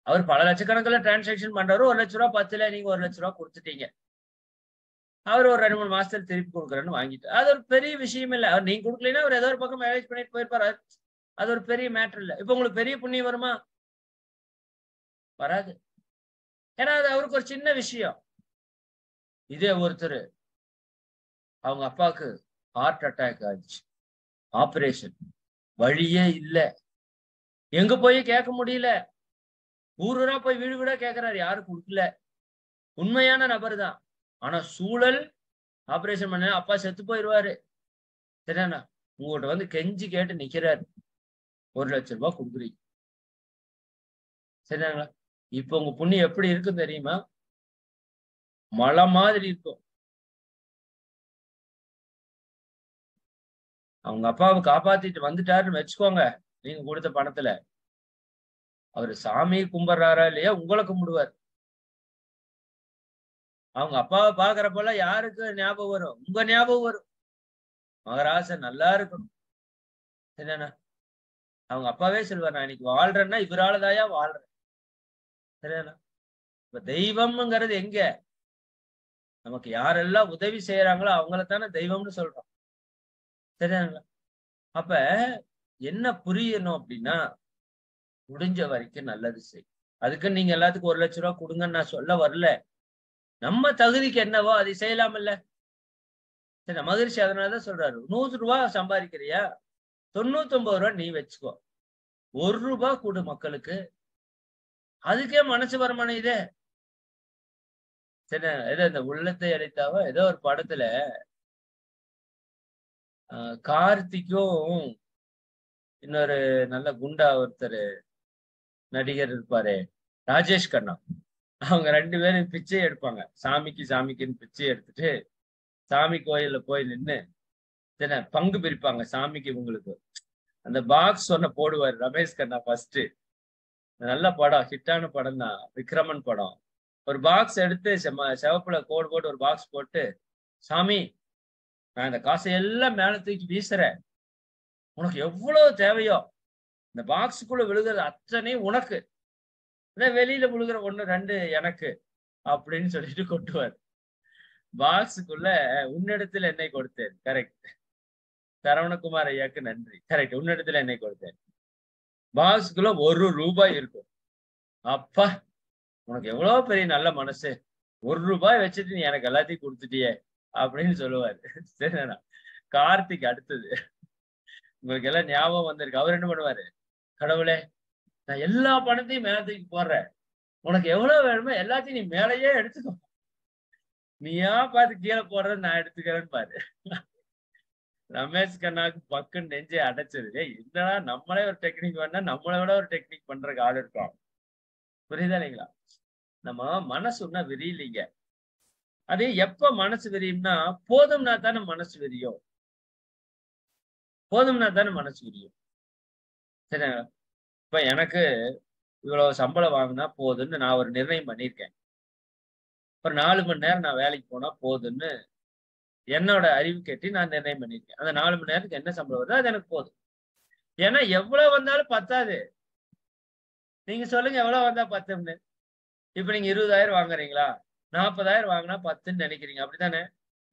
அவர் பல லட்சக்கணக்கில் டிரான்சாக்சன் பண்றாரு. 1 லட்சம் ரூபாய் பத்துல நீங்க 1 லட்சம் ரூபாய் கொடுத்துட்டீங்க. அவர் ஒரு 2, 3 மாசத்துல திருப்பி கொடுக்குறேன்னு வாங்கிட்டு அது ஒரு பெரிய விஷயம் இல்ல. அவர் நீங்க கொடுக்கலைன்னா அவர் ஏதோ ஒரு பக்கம் மேனேஜ் பண்ணிட்டு போயிருப்பாரு. அது ஒரு பெரிய மேட்டர் இல்ல. இப்ப உங்களுக்கு பெரிய புண்ணியம் வருமா? வராது. ஏன்னா அது அவருக்கு ஒரு சின்ன விஷயம். இதே ஒருத்தர் அவங்க அப்பாவுக்கு ஹார்ட் அட்டாக் ஆச்சு. ஆபரேஷன். வழியே இல்ல. எங்க போய் கேட்க முடியல. ஊரூரா போய் வீடு வீடா கேட்கிறாரு. யாரும் கொடுக்கல. உண்மையான நபர் தான். ஆனா சூழல் ஆபரேஷன் பண்ண அப்பா செத்து போயிருவாரு. சரியாண்ணா? உங்ககிட்ட வந்து கெஞ்சி கேட்டு நிக்கிறாரு. 1,00,000 ரூபாய் கொடுக்குறீங்க. சரிங்களா? இப்ப உங்க புண்ணியம் எப்படி இருக்கும் தெரியுமா? மலை மாதிரி இருக்கும். அவங்க அப்பாவை காப்பாத்திட்டு வந்துட்டாருன்னு வச்சுக்கோங்க. நீங்க கொடுத்த பணத்துல அவரு சாமி கும்பிடுறாரா இல்லையா, உங்களை கும்பிடுவார். அவங்க அப்பாவை பாக்குறப்பெல்லாம் யாருக்கு ஞாபகம் வரும்? உங்க ஞாபகம் வரும். மகராசன் நல்லா இருக்கணும். என்னன்னா அவங்க அப்பாவே சொல்லுவார், நான் இன்னைக்கு வாழ்றேன்னா இவராலதாயா வாழ்றேன். சரியாண்ணா? இப்ப தெய்வம்ங்கிறது எங்க? நமக்கு யாரெல்லாம் உதவி செய்யறாங்களோ அவங்களத்தானே தெய்வம்னு சொல்றோம். சரியாங்களா? அப்ப என்ன புரியணும் அப்படின்னா, முடிஞ்ச வரைக்கும் நல்லது செய். அதுக்கு நீங்க எல்லாத்துக்கும் 1,00,000 ரூபாய் கொடுங்கன்னு நான் சொல்ல வரல. நம்ம தகுதிக்கு என்னவோ அதை செய்யலாம் இல்ல. சரி, மகிழ்ச்சி அதனாலதான் சொல்றாரு, 100 ரூபாய் சம்பாதிக்கிறியா, 99 ரூபாய் நீ வச்சுக்கோ, 1 ரூபாய் கொடு மக்களுக்கு. அதுக்கே மனசு வருமானம் இதே. சரி, ஏதோ இந்த உள்ளத்தை அடைத்தாவோ ஏதோ ஒரு படத்துல கார்த்திக்கும் இன்னொரு நல்ல குண்டா ஒருத்தர் நடிகர் இருப்பாரு, ராஜேஷ் கண்ணா. அவங்க 2 பேரும் பிச்சை எடுப்பாங்க. சாமிக்குன்னு பிச்சை எடுத்துட்டு சாமி கோயில்ல போய் நின்று பங்கு பிரிப்பாங்க. சாமிக்கு இவங்களுக்கு அந்த பாக்ஸ் ஒன்ன போடுவார் ரமேஷ் கண்ணா. ஃபர்ஸ்ட் நல்ல படம், ஹிட்டான படம் தான், விக்ரமன் படம். ஒரு பாக்ஸ் எடுத்து செவப்புல கோடு போட்டு ஒரு பாக்ஸ் போட்டு, சாமி நான் இந்த காசை எல்லாம் மேல தூக்கி வீசுறேன், உனக்கு எவ்வளவு தேவையோ இந்த பாக்ஸுக்குள்ள விழுகிறது அத்தனை உனக்கு, வெளியில விழுகிற 1 2 எனக்கு அப்படின்னு சொல்லிட்டு கொட்டுவார். பாக்ஸுக்குள்ள உன்னிடத்துல என்னை கொடுத்தேன். கரெக்ட். சரவணகுமார் ஐயாக்கு நன்றி. கரெக்ட், உன்னிடத்துல என்னை கொடுத்தேன். பாக்ஸுக்குள்ள 1 ரூபாய் இருக்கும். அப்பா உனக்கு எவ்வளவு பெரிய நல்ல மனசு, 1 ரூபாய் வச்சுட்டு நீ எனக்கு எல்லாத்தையும் கொடுத்துட்டியே அப்படின்னு சொல்லுவாரு. சரிண்ணா? கார்த்திக் அடுத்தது உங்களுக்கு எல்லாம் ஞாபகம் வந்திருக்கு. அவர் என்ன பண்ணுவாரு, கடவுளே நான் எல்லா பணத்தையும் மேல தூக்கி போடுறேன், உனக்கு எவ்வளவு வேணுமோ எல்லாத்தையும் நீ மேலேயே எடுத்துக்கோ, நீயா பார்த்து கீழே போடுறது நான் எடுத்துக்கிறேன்னு பாரு. ரமேஷ் கண்ணாக்கு பக்குன்னு நெஞ்சே அடைச்சது. என்னடா நம்மளே ஒரு டெக்னிக் வேணா நம்மளை விட ஒரு டெக்னிக் பண்றதுக்கு ஆள் இருக்கோம். புரியுதா இல்லைங்களா? நம்ம மனசுன்னா விரியலீங்க. அது எப்ப மனசு விரியும்னா, போதும்னா தானே மனசு விரியும். போதும்னா தானே மனசு விரியும். சரிங்களா? இப்ப எனக்கு இவ்வளவு சம்பளம் வாங்கினா போதுன்னு நான் ஒரு நிர்ணயம் பண்ணியிருக்கேன். ஒரு 4 மணி நேரம் நான் வேலைக்கு போனா போதுன்னு என்னோட அறிவு கேட்டு நான் நிர்ணயம் பண்ணியிருக்கேன். அந்த 4 மணி நேரத்துக்கு என்ன சம்பளம் வருதோ அது எனக்கு போதும். ஏன்னா எவ்வளவு வந்தாலும் பத்தாது. நீங்க சொல்லுங்க எவ்வளவு வந்தா பத்துன்னு. இப்ப நீங்க 20,000 வாங்குறீங்களா, 40,000 வாங்கினா 10ன்னு நினைக்கிறீங்க, அப்படித்தானே?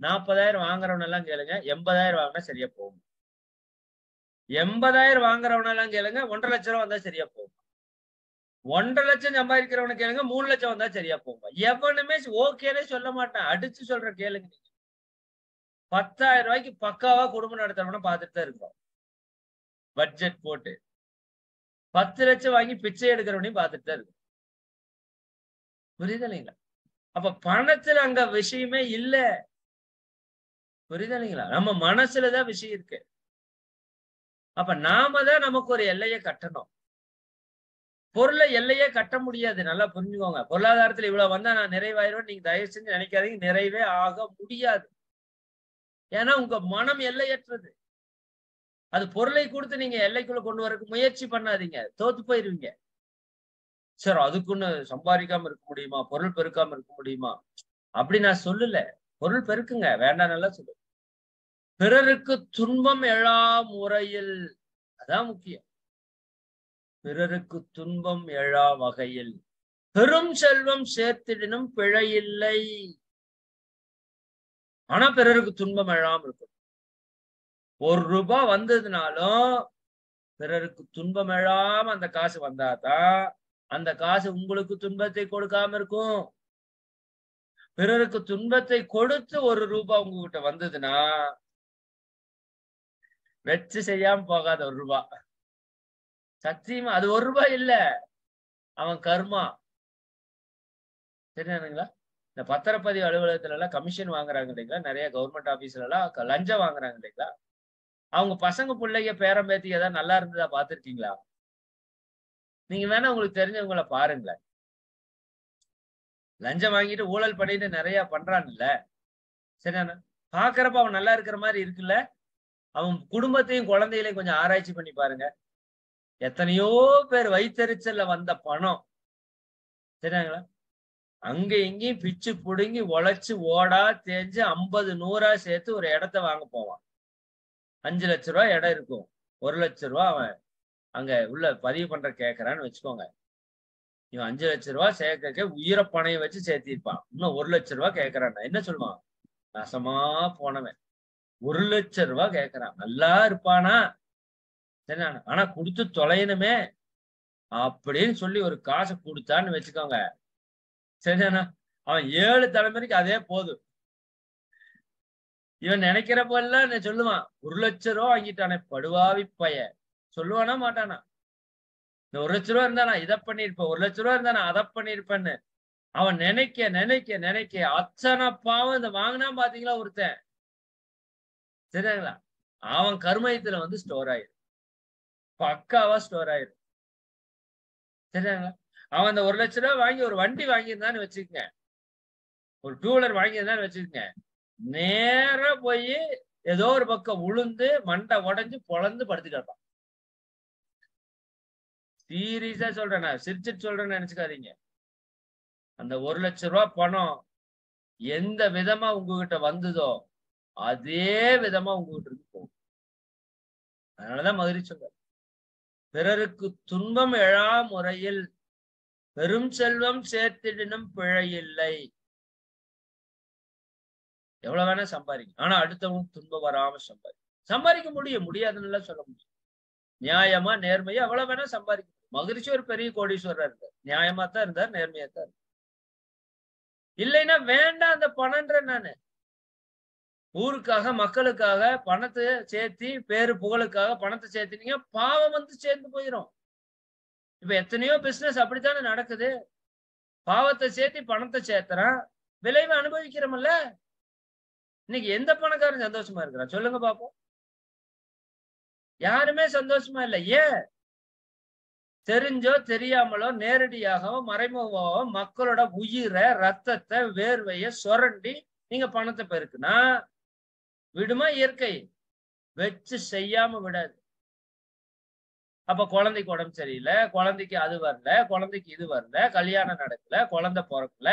40,000 வாங்குறவன எல்லாம் கேளுங்க, 80,000 வாங்கினா சரியா போகும். 80,000 வாங்குறவன எல்லாம் கேளுங்க, 1,50,000 ரூபாய் வந்தா சரியா போகும். 1,50,000 சம்பாதிக்கிறவனை கேளுங்க, 3,00,000 வந்தா சரியா போகும். எவனுமே ஓகேனே சொல்ல மாட்டான். அடிச்சு சொல்ற கேளுங்க. நீங்க 10,000 ரூபாய்க்கு பக்காவா குடும்பம் நடத்துறவன பார்த்துட்டு தான் இருக்கோம். பட்ஜெட் போட்டு 10 லட்சம் வாங்கி பிச்சை எடுக்கிறவனையும் பார்த்துட்டு தான் இருக்கும். புரியுதா இல்லைங்களா? அப்ப பணத்துல அங்க விஷயமே இல்ல. புரியுதா இல்லைங்களா? நம்ம மனசுலதான் விஷயம் இருக்கு. அப்ப நாம தான் நமக்கு ஒரு எல்லையை கட்டணும். பொருளை எல்லையே கட்ட முடியாது. நல்லா புரிஞ்சுக்கோங்க. பொருளாதாரத்துல இவ்வளவு வந்தா நான் நிறைவாயிருவேன் நீங்க தயவு செஞ்சு நினைக்காதீங்க. நிறைவே ஆக முடியாது. ஏன்னா உங்க மனம் எல்லையற்றது. அது பொருளை கொடுத்து நீங்க எல்லைக்குள்ள கொண்டு வரக்கு முயற்சி பண்ணாதீங்க, தோத்து போயிருவீங்க. சார் அதுக்குன்னு சம்பாதிக்காம இருக்க முடியுமா, பொருள் பெருக்காம இருக்க முடியுமா அப்படி நான் சொல்லல. பொருள் பெருக்குங்க, வேண்டாம் நல்லா சொல்லு. பிறருக்கு துன்பம் எழா முறையில், அதான் முக்கியம். பிறருக்கு துன்பம் எழா வகையில் பெரும் செல்வம் சேர்த்திடனும் பிழையில்லை. ஆனா பிறருக்கு துன்பம் எழாம இருக்கும். 1 ரூபாய் வந்ததுனாலும் பிறருக்கு துன்பம் எழாம அந்த காசு வந்தாதான் அந்த காசு உங்களுக்கு துன்பத்தை கொடுக்காம இருக்கும். பிறருக்கு துன்பத்தை கொடுத்து 1 ரூபாய் உங்ககிட்ட வந்ததுன்னா வச்சு செய்யாம போகாத 1 ரூபாய். சத்தியமா அது 1 ரூபாய் இல்ல, அவன் கர்மா. சரிங்களா? இந்த பத்திரப்பதிவு அலுவலகத்துல எல்லாம் கமிஷன் வாங்குறாங்க இல்லைங்களா, நிறைய கவர்மெண்ட் ஆபீஸ்ல எல்லாம் லஞ்சம் வாங்குறாங்க இல்லைங்களா. அவங்க பசங்க பிள்ளைங்க பேரன் பேத்தி ஏதாவது நல்லா இருந்ததா பார்த்திருக்கீங்களா? நீங்க வேணா உங்களுக்கு தெரிஞ்சவங்கள பாருங்களேன். லஞ்சம் வாங்கிட்டு ஊழல் பண்ணிட்டு நிறைய பண்றான்ல. சரிதானே? பார்க்கிறப்ப அவன் நல்லா இருக்கிற மாரி இருக்குல்ல. அவன் குடும்பத்தையும் குழந்தைகளையும் கொஞ்சம் ஆராய்ச்சி பண்ணி பாருங்க. எத்தனையோ பேர் வயித்தெரிச்சல்ல வந்த பணம். சரிங்களா? அங்க இங்கேயும் பிச்சு புடுங்கி உழைச்சு ஓடா தேஞ்சு 50 100 சேர்த்து ஒரு இடத்த வாங்க போவான். 5 லட்சம் ரூபாய் இடம் இருக்கும். 1 லட்சம் ரூபாய் அவன் அங்க உள்ள பதிவு பண்ற கேட்கறான்னு வச்சுக்கோங்க. இவன் 5 லட்சம் ரூபாய் சேர்க்க உயிரை பணையம் வச்சு சேர்த்திருப்பான். இன்னும் 1 லட்சம் ரூபாய் கேட்கறான். என்ன சொல்லுவான்? நாசமா போனவன். 1 லட்சம் ரூபாய் கேட்கறான். நல்லா இருப்பானா? சரிதான? ஆனா குடுத்து தொலையணுமே அப்படின்னு சொல்லி ஒரு காசை கொடுத்தான்னு வச்சுக்கோங்க. சரிதானா? அவன் 7 தலைமுறைக்கு அதே போதும். இவன் நினைக்கிறப்பெல்லாம் சொல்லுவான். 1 லட்சம் ரூபாய் வாங்கிட்டானே படுவாவி பையன். சொல்லுவானா மாட்டானா? இந்த 1 லட்சம் ரூபாய் இருந்தா நான் இதை பண்ணிருப்பேன். 1 லட்சம் ரூபாய் இருந்தா நான் அதை பண்ணிருப்பேன்னு. அவன் நினைக்க நினைக்க நினைக்க அத்தனை பாவம் இந்த வாங்கினா பாத்தீங்களா ஒருத்தன். சரிங்களா? அவன் கருமயத்துல வந்து ஸ்டோர் ஆயிரும். பக்காவா ஸ்டோர் ஆயிரும். சரிங்களா? அவன் அந்த 1 லட்சம் ரூபாய் வாங்கி ஒரு வண்டி வாங்கியிருந்தான்னு வச்சுக்கங்க. ஒரு டூ வீலர் வாங்கியிருந்தான்னு வச்சுக்கங்க. நேரா போய் ஏதோ ஒரு பக்கம் உளுந்து மண்டை உடைஞ்சு பொளந்து படுத்து கிடப்பான். சீரியஸா சொல்றேன், நான் சிரிச்சிட்டு சொல்றேன்னு நினைச்சுக்காதீங்க. அந்த 1 லட்சம் ரூபாய் பணம் எந்த விதமா உங்ககிட்ட வந்ததோ அதே விதமா உங்ககிட்ட இருந்து போகும். அதனாலதான் மதுரை சொல்றார், பிறருக்கு துன்பம் எழா முறையில் பெரும் செல்வம் சேர்த்திடனும் பிழையில்லை. எவ்வளவு வேணா சம்பாதிக்க, ஆனா அடுத்தவங்க துன்பம் வராம சம்பாதிக்க முடியாதுன்னு சொல்ல முடியும். நியாயமா நேர்மையா எவ்வளவு வேணா சம்பாதிக்க. மகிழ்ச்சி ஒரு பெரிய கோடீஸ்வரர் இருந்தார். நியாயமா தான் இருந்தார், நேர்மையா தான் இருந்தார். இல்லைன்னா வேண்டாம் அந்த பணம்ன்ற. நானு ஊருக்காக மக்களுக்காக பணத்தை சேர்த்தி பேரு புகழுக்காக பணத்தை சேர்த்தினீங்க, பாவம் வந்து சேர்ந்து போயிடும். இப்ப எத்தனையோ பிசினஸ் அப்படித்தானே நடக்குது. பாவத்தை சேர்த்தி பணத்தை சேர்த்துறான், விளைவை அனுபவிக்கிறோம்ல. இன்னைக்கு எந்த பணக்காரன் சந்தோஷமா இருக்கிறான் சொல்லுங்க பாப்போம்? யாருமே சந்தோஷமா இல்லை. ஏன்? தெரிஞ்சோ தெரியாமலோ நேரடியாகவோ மறைமுகமாவோ மக்களோட உயிரை ரத்தத்தை வேர்வைய சுரண்டி நீங்க பணத்தை பெருக்குனா விடுமா இயற்கை? வச்சு செய்யாம விடாது. அப்ப குழந்தைக்கு உடம்பு சரியில்லை, குழந்தைக்கு அது வரல, குழந்தைக்கு இது வரல, கல்யாணம் நடக்கல, குழந்தை பிறக்கல,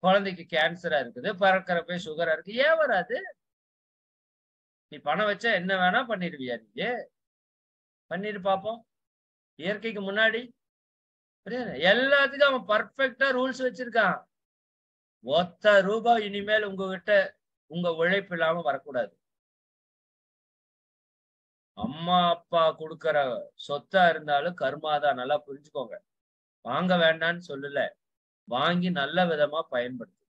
குழந்தைக்கு கேன்சரா இருக்குது, பிறக்கிறப்ப சுகரா இருக்கு. ஏன் வராது? நீ பணம் வச்சா என்ன வேணா பண்ணிடுவியா? நீ பண்ணிட்டு பாப்போம். இயற்கைக்கு முன்னாடி எல்லாத்துக்கும் அவன் பர்ஃபெக்டா ரூல்ஸ் வச்சிருக்கான். ஒத்த ரூபாய் இனிமேல் உங்ககிட்ட உங்க உழைப்பு இல்லாம வரக்கூடாது. அம்மா அப்பா கொடுக்கற சொத்தா இருந்தாலும் கர்மாதான், நல்லா புரிஞ்சுக்கோங்க. வாங்க வேண்டான்னு சொல்லல, வாங்கி நல்ல விதமா பயன்படுத்து.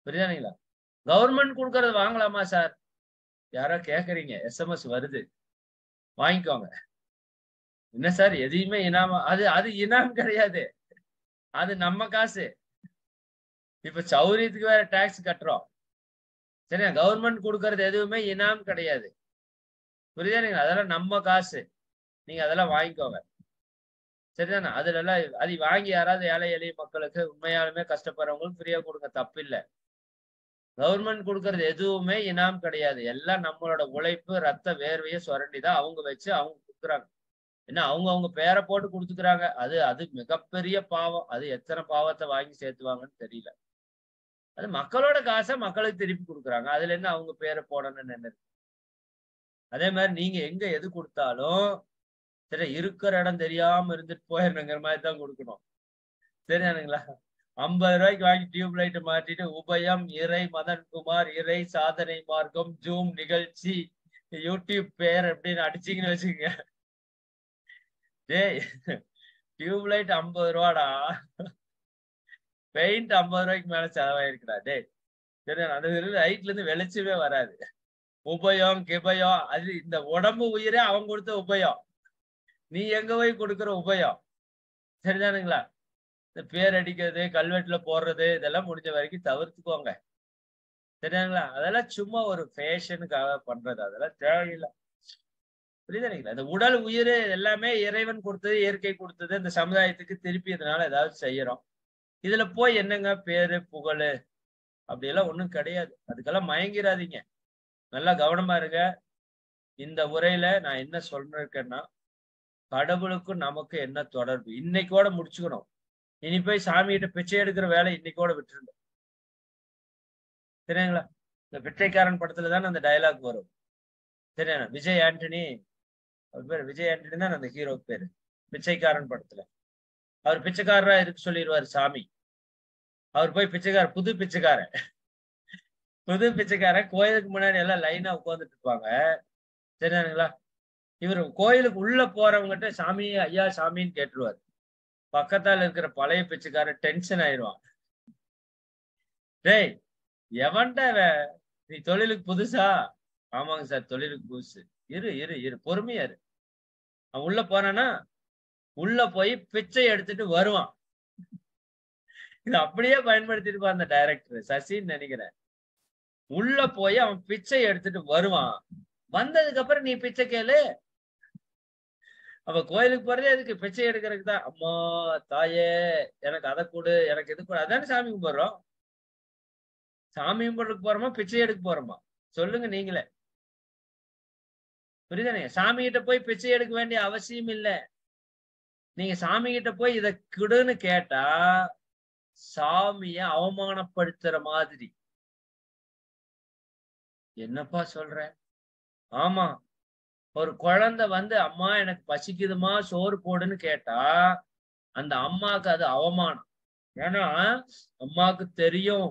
புரியுதானுங்களா? கவர்மெண்ட் கொடுக்கறது வாங்கலாமா சார்? யாரோ கேக்குறீங்க, SMS வருது, வாங்கிக்கோங்க. என்ன சார் எதையுமே இனாம? அது இனாம் கிடையாது, அது நம்ம காசு. இப்ப சௌரியத்துக்கு வேற டாக்ஸ் கட்டுறோம். சரியா? கவர்மெண்ட் கொடுக்கறது எதுவுமே இனாம் கிடையாது. புரியுதா? அதெல்லாம் நம்ம காசு, நீங்க அதெல்லாம் வாங்கிக்கோங்க. சரிதானே? அதுல எல்லாம் அதை வாங்கி யாராவது ஏழை எளிய மக்களுக்கு உண்மையாலுமே கஷ்டப்படுறவங்களுக்கு ஃப்ரீயா கொடுங்க, தப்பு இல்லை. கவர்மெண்ட் கொடுக்கறது எதுவுமே இனாம் கிடையாது. எல்லாம் நம்மளோட உழைப்பு ரத்த வேர்வையை சுரண்டிதான் அவங்க வச்சு அவங்க கொடுக்குறாங்க. ஏன்னா அவங்க பேரை போட்டு கொடுத்துக்கிறாங்க. அது மிகப்பெரிய பாவம். அது எத்தனை பாவத்தை வாங்கி சேர்த்துவாங்கன்னு தெரியல. அது மக்களோட காசை மக்களுக்கு திருப்பி கொடுக்குறாங்க. அதுல இருந்து அவங்க பேரை போடணும்னு என்ன? அதே மாதிரி நீங்க எங்க எது கொடுத்தாலும் சரி, இருக்கிற இடம் தெரியாம இருந்துட்டு போயிடணுங்கிற மாதிரி தான் கொடுக்கணும். சரியானுங்களா? 50 ரூபாய்க்கு வாங்கி டியூப் லைட் மாட்டிட்டு உபயம் இறை மதன்குமார் இறை சாதனை மார்க்கம் ஜூம் நிகழ்ச்சி யூடியூப் பேர் அப்படின்னு அடிச்சிங்கன்னு வச்சுக்கோங்க. டேய், டியூப் லைட் 50 ரூபாடா, பெயிண்ட் 50 ரூபாய்க்கு மேல செலவாயிருக்குடா. டேய் சரி, அந்த லைட்ல இருந்து வெளிச்சமே வராது. உபயம் கிபயம் அது இந்த உடம்பு உயிரே அவன் கொடுத்த உபயம், நீ எங்க போய் கொடுக்குற உபயம்? சரிதானுங்களா? இந்த பேர் அடிக்கிறது, கல்வெட்டுல போடுறது, இதெல்லாம் முடிஞ்ச வரைக்கும் தவிர்த்துக்கோங்க. சரிங்களா? அதெல்லாம் சும்மா ஒரு ஃபேஷனுக்காக பண்றது. அதெல்லாம் தேவையில்லை. புரியுதுங்களா? அந்த உடல், உயிர் எல்லாமே இறைவன் கொடுத்தது, இயற்கை கொடுத்தது. இந்த சமுதாயத்துக்கு திருப்பி இதனால ஏதாவது செய்யறோம். இதுல போய் என்னங்க பேரு, புகழு அப்படியெல்லாம் ஒண்ணும் கிடையாது. அதுக்கெல்லாம் மயங்கிராதீங்க. நல்லா கவனமா இருங்க. இந்த உரையில நான் என்ன சொல்லிருக்கேன்னா, கடவுளுக்கும் நமக்கு என்ன தொடர்பு? இன்னைக்கோட முடிச்சுக்கணும். இனி போய் சாமிகிட்ட பிச்சை எடுக்கிற வேலை இன்னைக்கோட விட்டுருங்க. சரிங்களா? இந்த பிச்சைக்காரன் படத்துல தானே அந்த டயலாக் வரும். சரியா? விஜய் ஆண்டனி, அவர் பேரு விஜய் ஆண்டனி தான் அந்த ஹீரோ பேரு. பிச்சைக்காரன் படத்துல. அவர் பிச்சைக்காரரா இருக்கு சொல்லிடுவாரு சாமி. அவர் போய் புது பிச்சைக்காரன். புது பிச்சைக்காரன் கோயிலுக்கு முன்னாடி எல்லாம் லைனா உட்கார்ந்துட்டு இருப்பாங்க. சரிதானுங்களா? இவரு கோயிலுக்கு உள்ள போறவங்ககிட்ட சாமி, ஐயா சாமின்னு கேட்டுருவாரு. பக்கத்தால இருக்கிற பழைய பிச்சைக்காரன் டென்ஷன் ஆயிடுவான். டேய், எவன்டா இவன்? நீ தொழிலுக்கு புதுசா? ஆமாங்க சார், தொழிலுக்கு புதுசு. இரு இரு இரு பொறுமையா இரு. அவன் உள்ள போனானா, உள்ள போய் பிச்சை எடுத்துட்டு வருவான். இது அப்படியே பயன்படுத்திட்டு அந்த டைரக்டர் சசின்னு நினைக்கிறேன். உள்ள போய் அவன் பிச்சை எடுத்துட்டு வருவான். வந்ததுக்கு அப்புறம் நீ பிச்சை கேளு. அப்ப கோயிலுக்கு போறதே எதுக்கு? பிச்சை எடுக்கிறதுக்கு தான். அம்மா தாயே, எனக்கு அதை கொடு, எனக்கு இது கொடு. அதானே சாமி கும்பிடுறோம். சாமி கும்பிடுறதுக்கு போறோமா, பிச்சை எடுக்க போறோமா? சொல்லுங்க நீங்களே. புரியுதானே? சாமி கிட்ட போய் பிச்சை எடுக்க வேண்டிய அவசியம் இல்லை. நீங்க சாமி கிட்ட போய் இதை கொடுன்னு கேட்டா சாமிய அவமானப்படுத்துற மாதிரி. என்னப்பா சொல்ற? ஆமா, ஒரு குழந்தை வந்து அம்மா எனக்கு பசிக்குதுமா சோறு போடுன்னு கேட்டா அந்த அம்மாக்கு அது அவமானம். ஏன்னா அம்மாவுக்கு தெரியும்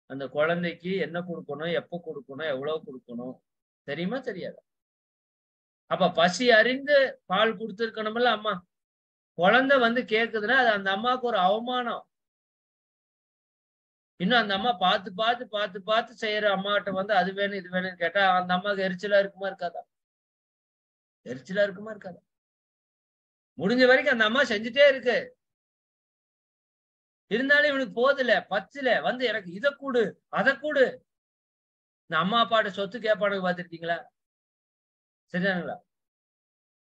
அந்த குழந்தைக்கு என்ன கொடுக்கணும், எப்ப கொடுக்கணும், எவ்வளவு கொடுக்கணும். தெரியுமா தெரியாதா? அப்ப பசி அறிந்து பால் கொடுத்துருக்கணும்ல அம்மா. குழந்தை வந்து கேக்குதுன்னா அது அந்த அம்மாவுக்கு ஒரு அவமானம். இன்னும் அந்த அம்மா பார்த்து பார்த்து பார்த்து பார்த்து செய்யற அம்மாட்ட வந்து அது வேணும் இது வேணும்னு கேட்டா அந்த அம்மாவுக்கு எரிச்சலா இருக்குமா இருக்காதா? எரிச்சலா இருக்குமா இருக்காதா? முடிஞ்ச வரைக்கும் அந்த அம்மா செஞ்சுட்டே இருக்கு. இருந்தாலும் இவனுக்கு போதில்ல, பச்சல வந்து எனக்கு இதை கூடு அதை கூடு. இந்த அம்மா அப்பாட்ட சொத்து கேட்பானுங்க பார்த்திருக்கீங்களா? சரிதானுங்களா?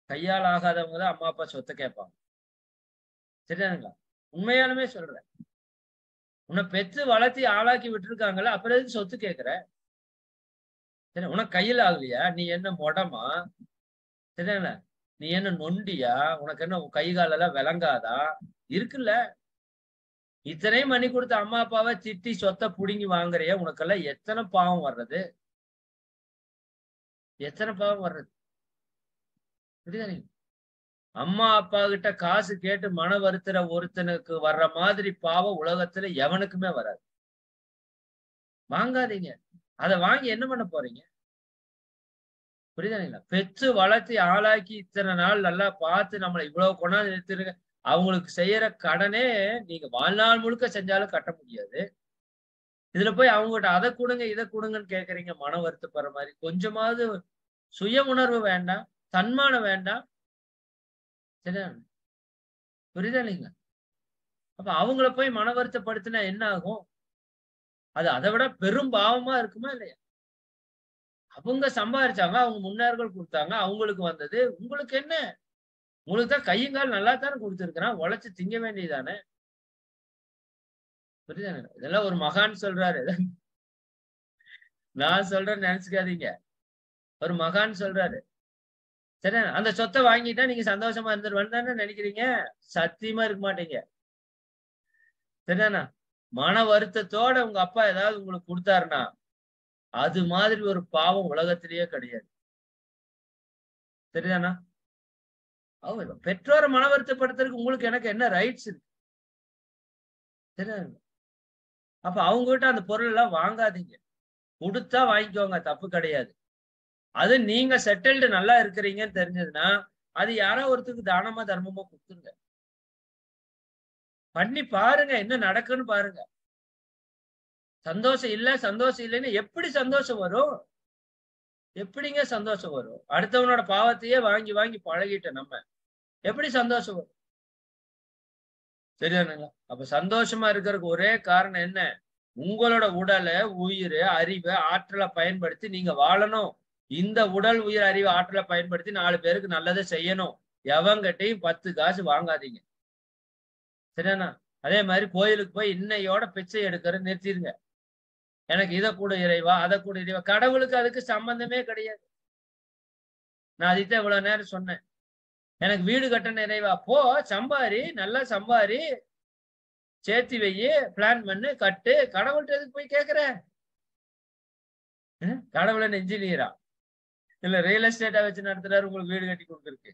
கையால் ஆகாதவங்க தான் அம்மா அப்பா சொத்தை கேட்பாங்க. சரிதானுங்களா? உண்மையாலுமே சொல்றேன். உன்னை பெற்று வளர்த்தி ஆளாக்கி விட்டுருக்காங்கல்ல, அப்புறம் எதுக்கு சொத்து கேட்கிற? சரி, உனக்கு கையில் ஆகலையா? நீ என்ன மொடமா? சரிதானே? நீ என்ன நொண்டியா? உனக்கு என்ன கை காலெல்லாம் விளங்காதா? இருக்குல்ல. இத்தனையும் பண்ணி கொடுத்த அம்மா அப்பாவை திட்டி சொத்தை புடுங்கி வாங்குறிய, உனக்கெல்லாம் எத்தனை பாவம் வர்றது? எத்தனை பாவம் வர்றது? புரியுதா? அம்மா அப்பா கிட்ட காசு கேட்டு மன வருத்துற ஒருத்தனுக்கு வர்ற மாதிரி பாவம் உலகத்துல எவனுக்குமே வராது. வாங்காதீங்க. அதை வாங்கி என்ன பண்ண போறீங்க? புரியுதுங்களா? பெற்று வளர்த்தி ஆளாக்கி இத்தனை நாள் நல்லா பார்த்து நம்மளை இவ்வளவு கொண்டாந்து நிறுத்திருக்க அவங்களுக்கு செய்யற கடனே நீங்க வாழ்நாள் முழுக்க செஞ்சாலும் கட்ட முடியாது. இதுல போய் அவங்ககிட்ட அதை கொடுங்க இதை கொடுங்கன்னு கேக்குறீங்க, மன வருத்தப்படுற மாதிரி. கொஞ்சமாவது சுய உணர்வு வேண்டாம், தன்மானம் வேண்டாம். சரியா? புரியுதா இல்லைங்க? அப்ப அவங்கள போய் மன வருத்தப்படுத்தினா என்ன ஆகும்? அது அதை விட பெரும் பாவமா இருக்குமா இல்லையா? அவங்க சம்பாதிச்சாங்க, அவங்க முன்னோர்கள் கொடுத்தாங்க, அவங்களுக்கு வந்தது. உங்களுக்கு என்ன? உங்களுக்கு தான் கையுங்கால் நல்லா தானே கொடுத்துருக்கிறான், உழைச்சு திங்க வேண்டியதானே. புரியுதானே? இதெல்லாம் ஒரு மகான் சொல்றாரு. நான் சொல்றேன்னு நினைச்சுக்காதீங்க. ஒரு மகான் சொல்றாரு. சரி, அந்த சொத்தை வாங்கிட்டா நீங்க சந்தோஷமா இருந்துருவேன்னு தானே நினைக்கிறீங்க? சத்தியமா இருக்க மாட்டீங்க. சரிதானா? மன வருத்தத்தோட உங்க அப்பா ஏதாவது உங்களுக்கு கொடுத்தாருன்னா அது மாதிரி ஒரு பாவம் உலகத்திலேயே கிடையாது. சரிதானா? அவங்க பெற்றோரை மன வருத்தப்படுத்துறதுக்கு உங்களுக்கு எனக்கு என்ன ரைட்ஸ் இருக்கு? சரிதானா? அப்ப அவங்க கிட்ட அந்த பொருள் எல்லாம் வாங்காதீங்க. கொடுத்தா வாங்கிக்கோங்க, தப்பு கிடையாது. அது நீங்க செட்டில்டு நல்லா இருக்கிறீங்கன்னு தெரிஞ்சதுன்னா அது யாரோ ஒருத்தருக்கு தானமா தர்மமா கொடுத்துருங்க. பண்ணி பாருங்க, என்ன நடக்குன்னு பாருங்க. சந்தோஷம் இல்லைன்னு எப்படி சந்தோஷம் வரும்? எப்படிங்க சந்தோஷம் வரும்? அடுத்தவனோட பாவத்தையே வாங்கி வாங்கி பழகிட்ட நம்ம எப்படி சந்தோஷம் வரும்? சரியானுங்களா? அப்ப சந்தோஷமா இருக்கிறதுக்கு ஒரே காரணம் என்ன? உங்களோட உடலை, உயிர், அறிவை, ஆற்றலை பயன்படுத்தி நீங்க வாழணும். இந்த உடல், உயிர், அறிவு, ஆற்றலை பயன்படுத்தி 4 பேருக்கு நல்லதை செய்யணும். எவங்கிட்டையும் 10 காசு வாங்காதீங்க. சரியாண்ணா? அதே மாதிரி கோயிலுக்கு போய் இன்னையோட பிச்சை எடுக்கிறது நிறுத்திடுங்க. எனக்கு இதை கூட இறைவா, அதை கூட இறைவா. கடவுளுக்கு அதுக்கு சம்பந்தமே கிடையாது. நான் அதைத்தான் இவ்வளவு நேரம் சொன்னேன். எனக்கு வீடு கட்ட நிறைவா, போ சம்பாரி, நல்லா சம்பாரி, சேர்த்தி வையி, பிளான் பண்ணு, கட்டு. கடவுள்கிட்ட எதுக்கு போய் கேட்கிற? கடவுளன் இன்ஜினியரா இல்ல ரியல் எஸ்டேட்டா வச்சு நடத்துறாரு உங்களுக்கு வீடு கட்டி கொடுக்கறதுக்கு?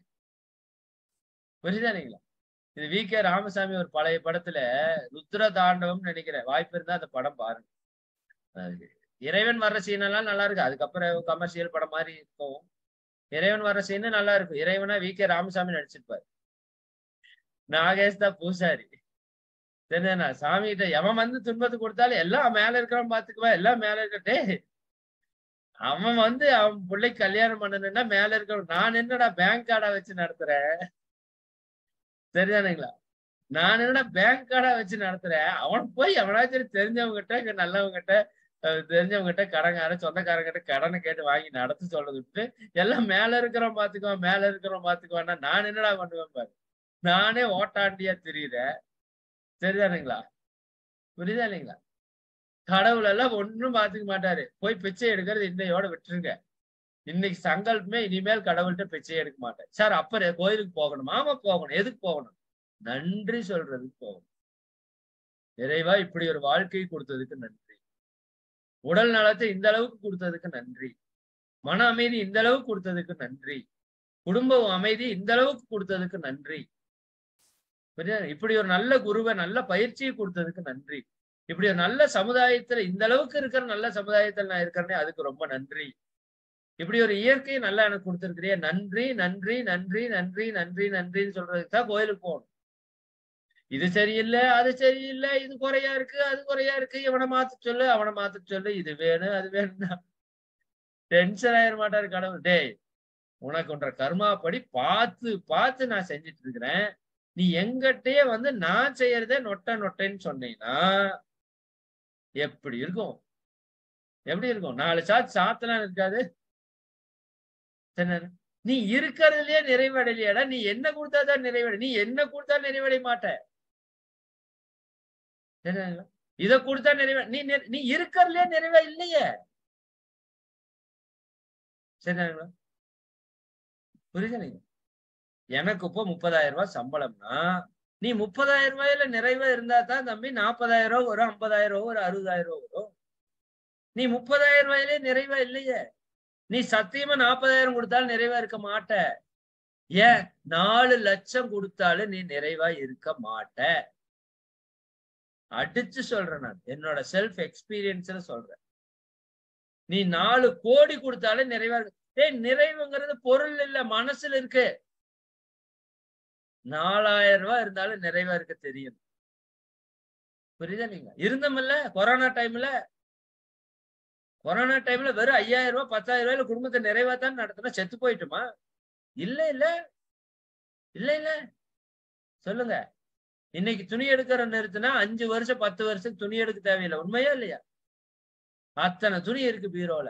புரியுதானீங்களா? இது வி.கே. ராமசாமி ஒரு பழைய படத்துல ருத்ர தாண்டவம் நினைக்கிறேன். வாய்ப்பு இருந்தா அந்த படம் பாருங்க. இறைவன் வர்ற சீனெல்லாம் நல்லா இருக்கு. அதுக்கப்புறம் கமர்ஷியல் படம் மாதிரி இருக்கும். இறைவன் வர்ற சீனு நல்லா இருக்கும். இறைவனா வி.கே. ராமசாமி நடிச்சிருப்பாரு. நாகேஷ் தான் பூசாரி. தெரியுதுண்ணா? சாமி கிட்ட எவன் வந்து துன்பத்தை கொடுத்தாலும் எல்லாம் மேல இருக்கிறவன் பாத்துக்குவா, எல்லாம் மேல இருக்கட்டே. அவன் வந்து அவன் பிள்ளைக்கு கல்யாணம் பண்ணணும்னா மேல இருக்கவன். நான் என்னடா பேங்க் கார்டா வச்சு நடத்துறேன்? சரிதானுங்களா? நான் என்னடா பேங்க் கார்டா வச்சு நடத்துறேன்? அவன் போய் எவனாச்சும் தெரிஞ்சவங்க கிட்ட, இங்க நல்லவங்க கிட்ட, தெரிஞ்சவங்க கிட்ட, கடன்கார சொந்தக்காரங்க கிட்ட கடனை கேட்டு வாங்கி நடத்த சொல்றது விட்டு எல்லாம் மேல இருக்கிறவன் பாத்துக்குவான், மேல இருக்கிறவன் பாத்துக்குவான்னா நான் என்னடா பண்ணுவேன் பாரு. நானே ஓட்டாண்டியா தெரியுறேன். சரிதானுங்களா? புரியுதா இல்லைங்களா? கடவுள் எல்லாம் ஒண்ணும் பாத்துக்க மாட்டாரு. போய் பிச்சை எடுக்கிறது இன்னையோட விட்டுருங்க. இன்னைக்கு சங்கல்பமே இனிமேல் கடவுள்கிட்ட பிச்சை எடுக்க மாட்டேன். சார் அப்புறம் கோயிலுக்கு போகணும். ஆமா போகணும். எதுக்கு போகணும்? நன்றி சொல்றதுக்கு போகணும். இறைவா இப்படி ஒரு வாழ்க்கையை கொடுத்ததுக்கு நன்றி. உடல் நலத்தை இந்த அளவுக்கு கொடுத்ததுக்கு நன்றி. மன அமைதி இந்த அளவுக்கு கொடுத்ததுக்கு நன்றி. குடும்ப அமைதி இந்த அளவுக்கு கொடுத்ததுக்கு நன்றி. இப்படி ஒரு நல்ல குருவை, நல்ல பயிற்சியை கொடுத்ததுக்கு நன்றி. இப்படி ஒரு நல்ல சமுதாயத்துல இந்த அளவுக்கு இருக்கிற நல்ல சமுதாயத்துல நான் இருக்கிறேனே அதுக்கு ரொம்ப நன்றி. இப்படி ஒரு இயற்கையை நல்லா எனக்கு கொடுத்திருக்கிறியே நன்றி, நன்றி, நன்றி, நன்றி, நன்றி, நன்றின்னு சொல்றதுக்கு தான் கோயிலுக்கு போகணும். இது சரியில்லை, அது சரியில்லை, இது குறையா இருக்கு, அது குறையா இருக்கு, இவனை மாத்த சொல்லு, அவனை மாத்த சொல்லு, இது வேணும், அது வேணும்னா டென்ஷன் ஆயிட மாட்டாரு கடவுள். டேய், உனக்கு ஒன்ற கர்மாப்படி பார்த்து பார்த்து நான் செஞ்சுட்டு இருக்கிறேன். நீ எங்கிட்டயே வந்து நான் செய்யறதே நொட்டை நொட்டைன்னு சொன்னீங்கன்னா எப்படி இருக்கும்? எப்படி இருக்கும்? 4 சாத்து சாத்தலாம் இருக்காது. நீ இருக்கிறதுலயே நிறைவடையலையாடா. நீ என்ன கொடுத்தாதான் நிறைவடை. நீ என்ன கொடுத்தா நிறைவடைய மாட்ட. இதை கொடுத்தா நிறைவ நீ இருக்கிறதுலயே நிறைவா இல்லையே. சரிங்களா? புரியுது? எனக்கு இப்போ 30,000 ரூபாய் சம்பளம்னா நீ 30,000 ரூபாயில நிறைவா இருந்தா தான் தம்பி 40,000 ரூபாய் வரும், 50,000 ரூபாய் வரும், 60,000 ரூபாய் வரும். நீ 30,000 ரூபாயிலே நிறைவா இல்லையே. நீ சத்தியமா 40,000 கொடுத்தாலும் நிறைவா இருக்க மாட்ட. ஏன்? 4 லட்சம் கொடுத்தாலும் நீ நிறைவா இருக்க மாட்ட. அடிச்சு சொல்றேன். நான் என்னோட செல்ஃப் எக்ஸ்பீரியன்ஸ்ல சொல்றேன். நீ 4 கோடி கொடுத்தாலும் நிறைவா இருக்கு. நிறைவுங்கிறது பொருள் இல்ல, மனசுல இருக்கு. 4,000 ரூபாய் இருந்தாலும் நிறைவா இருக்க தெரியும். புரியுதா? நீங்க இருந்தோம்ல கொரோனா டைம்ல. கொரோனா டைம்ல வெறும் 5,000 ரூபாய் 10,000 ரூபாயில குடும்பத்தை நிறைவா தான் நடத்தினா செத்து போயிட்டுமா? இல்ல இல்ல இல்ல இல்ல சொல்லுங்க. இன்னைக்கு துணி எடுக்கிற நிறுத்தினா 5 வருஷம் 10 வருஷம் துணி எடுக்க தேவையில்லை. உண்மையா இல்லையா? அத்தனை துணி இருக்கு பீரோல.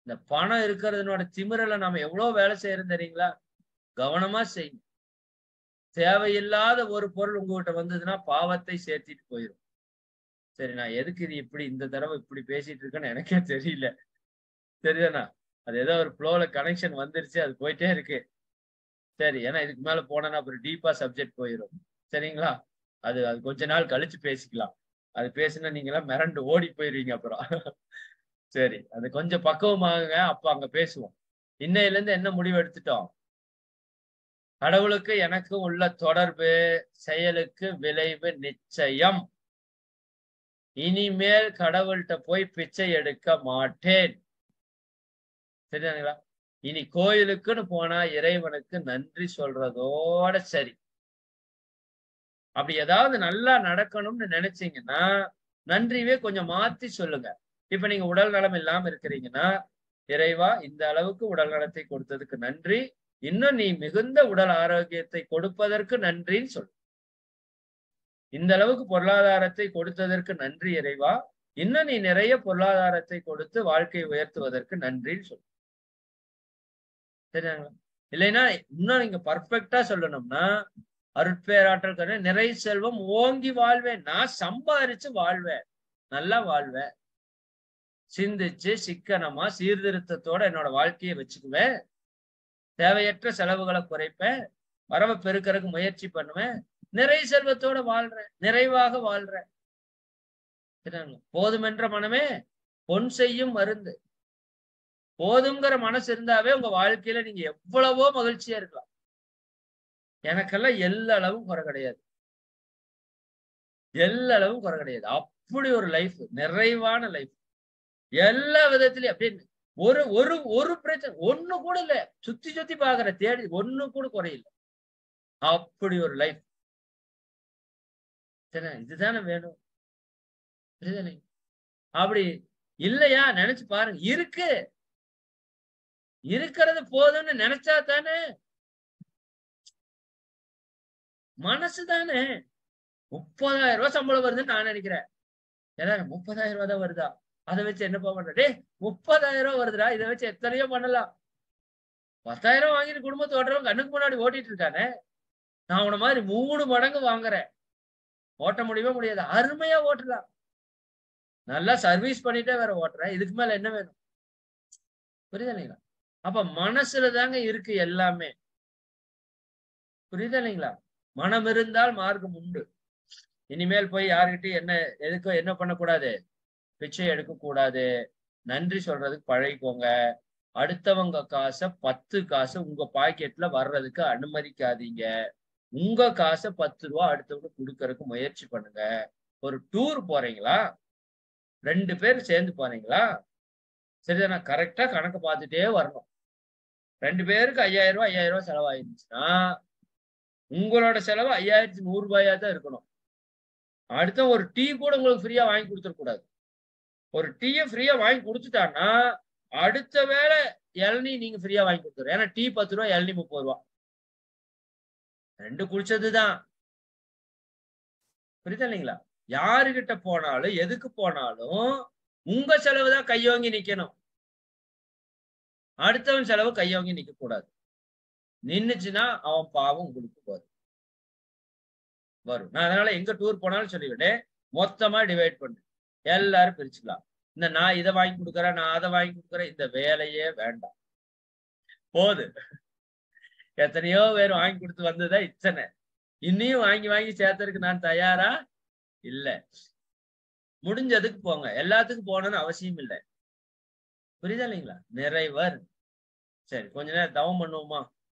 இந்த பணம் இருக்கிறதுனோட திமிரல நாம எவ்வளவு வேலை செய்யறோம் தெரியுங்களா? கவனமா செய்யுங்க. தேவையில்லாத ஒரு பொருள் உங்ககிட்ட வந்ததுன்னா பாவத்தை சேர்த்திட்டு போயிடும். சரி, நான் எதுக்கு இது இப்படி இந்த தடவை இப்படி பேசிட்டு இருக்கேன்னு எனக்கே தெரியல. சரிதானா? அது ஏதோ ஒரு ஃப்ளோல கனெக்ஷன் வந்துருச்சு, அது போயிட்டே இருக்கு. சரி, ஏன்னா இதுக்கு மேல போனா அப்புறம் டீப்பா சப்ஜெக்ட் போயிடும். சரிங்களா? அது கொஞ்ச நாள் கழிச்சு பேசிக்கலாம். அது பேசினா நீங்க எல்லாம் மிரண்டு ஓடி போயிருவீங்க அப்புறம். சரி, அது கொஞ்சம் பக்குவமாகுங்க, அப்ப அங்க பேசுவோம். இன்னையில இருந்து என்ன முடிவு எடுத்துட்டோம்? கடவுளுக்கு எனக்கும் உள்ள தொடர்பு, செயலுக்கு விளைவு நிச்சயம். இனிமேல் கடவுள்கிட்ட போய் பிச்சை எடுக்க மாட்டேன். சரிங்களா? இனி கோயிலுக்குன்னு போனா இறைவனுக்கு நன்றி சொல்றதோட சரி. அப்படி ஏதாவது நல்லா நடக்கணும்னு நினைச்சீங்கன்னா நன்றிவே கொஞ்சம் மாத்தி சொல்லுங்க. இப்ப நீங்க உடல் நலம் இல்லாம இருக்கிறீங்கன்னா, இறைவா இந்த அளவுக்கு உடல் நலத்தை கொடுத்ததுக்கு நன்றி, இன்னும் நீ மிகுந்த உடல் ஆரோக்கியத்தை கொடுப்பதற்கு நன்றின்னு சொல்லு. இந்த அளவுக்கு பொருளாதாரத்தை கொடுத்ததற்கு நன்றி இறைவா, இன்னும் நீ நிறைய பொருளாதாரத்தை கொடுத்து வாழ்க்கையை உயர்த்துவதற்கு நன்றின்னு சொல்லு. சரிங்களா? இல்லைன்னா இன்னும் நீங்க பர்ஃபெக்டா சொல்லணும்னா, அருட்பேராற்றல் கருணை நிறை செல்வம் ஓங்கி வாழ்வேன். நான் சம்பாரிச்சு வாழ்வேன், நல்லா வாழ்வேன், சிந்திச்சு சிக்கனமா சீர்திருத்தத்தோட என்னோட வாழ்க்கையை வச்சுக்குவேன், தேவையற்ற செலவுகளை குறைப்பேன், வரவை பெருக்கிறதுக்கு முயற்சி பண்ணுவேன், நிறை செல்வத்தோட வாழ்றேன், நிறைவாக வாழ்றேன். போதுமென்ற மனமே பொன் செய்யும் மருந்து. போதுங்கிற மனசு இருந்தாவே உங்க வாழ்க்கையில நீங்க எவ்வளவோ மகிழ்ச்சியா இருக்கலாம். எனக்கெல்லாம் எல்லா அளவும் குறை கிடையாது, எல்லா அளவும் குறை கிடையாது. அப்படி ஒரு லைஃப், நிறைவான லைஃப், எல்லா விதத்திலயும் அப்படின்னு ஒரு ஒரு ஒரு பிரச்சனை ஒண்ணு கூட இல்ல. சுத்தி சுத்தி பாக்குற தேடி ஒண்ணு கூட குறையில்லை. அப்படி ஒரு லைஃப். சரி, இதுதானே வேணும். அப்படி இல்லையா? நினைச்சு பாருங்க. இருக்கு, இருக்கிறது போதும்னு நினைச்சா தானே, மனசு தானே. 30,000 ரூபாய் சம்பளம் வருதுன்னு நான் நினைக்கிறேன். எல்லாரும் 30,000 ரூபாய் தான் வருதா, அதை வச்சு என்னப்பா பண்ற? டே 30,000 ரூபாய் வருதுடா, இதை வச்சு எத்தனையோ பண்ணலாம். 10,000 வாங்கிட்டு குடும்பத்தை ஓட்டுறவங்க கண்ணுக்கு முன்னாடி ஓட்டிட்டு இருக்கானே, நான் உன மாதிரி 3 மடங்கு வாங்குறேன். ஓட்ட முடியவே முடியாது, அருமையா ஓட்டலாம், நல்லா சர்வீஸ் பண்ணிட்டே வேற ஓட்டுறேன். இதுக்கு மேல என்ன வேணும்? புரியுதா இல்லைங்களா? அப்ப மனசுல தாங்க இருக்கு எல்லாமே. புரியுதா இல்லைங்களா? மனம் இருந்தால் மார்க்கம் உண்டு. இனிமேல் போய் யாருக்கிட்டையும் என்ன பண்ணக்கூடாது? பிச்சை எடுக்க கூடாது. நன்றி சொல்றதுக்கு பழகிக்கோங்க. அடுத்தவங்க காசை 10 காசை உங்க பாக்கெட்ல வர்றதுக்கு அனுமதிக்காதீங்க. உங்க காசை 10 ரூபா அடுத்தவங்க கொடுக்கறதுக்கு முயற்சி பண்ணுங்க. ஒரு டூர் போறீங்களா, 2 பேர் சேர்ந்து போறீங்களா, சரிதானா? கரெக்டா கணக்கு பார்த்துட்டே வரணும். 2 பேருக்கு 5,000 ரூபாய் 5,000 ரூபாய் செலவாயிருந்துச்சுன்னா உங்களோட செலவு 5,100 ரூபாயா தான் இருக்கணும். அடுத்த ஒரு டீ கூட உங்களுக்கு ஃப்ரீயா வாங்கி கொடுத்துடக்கூடாது. ஒரு டீயை ஃப்ரீயா வாங்கி கொடுத்துட்டான்னா அடுத்த வேளை இளநீ நீங்க ஃப்ரீயா வாங்கி கொடுத்துரு. ஏன்னா டீ 10 ரூபா, இளநீ 30 ரூபா, 2 குடிச்சதுதான். புரியுதா இல்லைங்களா? யாருகிட்ட போனாலும் எதுக்கு போனாலும் உங்க செலவு தான் கையோங்கி நிக்கணும். அடுத்தவன் செலவு கையோங்கி நிக்க கூடாது. நின்னுச்சுன்னா அவன் பாவம் உங்களுக்கு வரும். நான் அதனால எங்க டூர் போனாலும் சொல்லிவிட்டேன், மொத்தமா டிவைட் பண்ணு, எல்லாரும் பிரிச்சுக்கலாம். இந்த நான் இதை வாங்கி கொடுக்குறேன், நான் அதை வாங்கி கொடுக்குறேன், இந்த வேலையே வேண்டாம். போது எத்தனையோ பேர் வாங்கி கொடுத்து வந்ததா இத்தனை, இன்னையும் வாங்கி வாங்கி சேர்த்ததுக்கு நான் தயாரா இல்ல. முடிஞ்சதுக்கு போங்க, எல்லாத்துக்கும் போகணும்னு அவசியம் இல்லை. புரியுதா இல்லைங்களா? நிறைவர். சரி, கொஞ்ச நேரம் தவம் பண்ணுவோமா?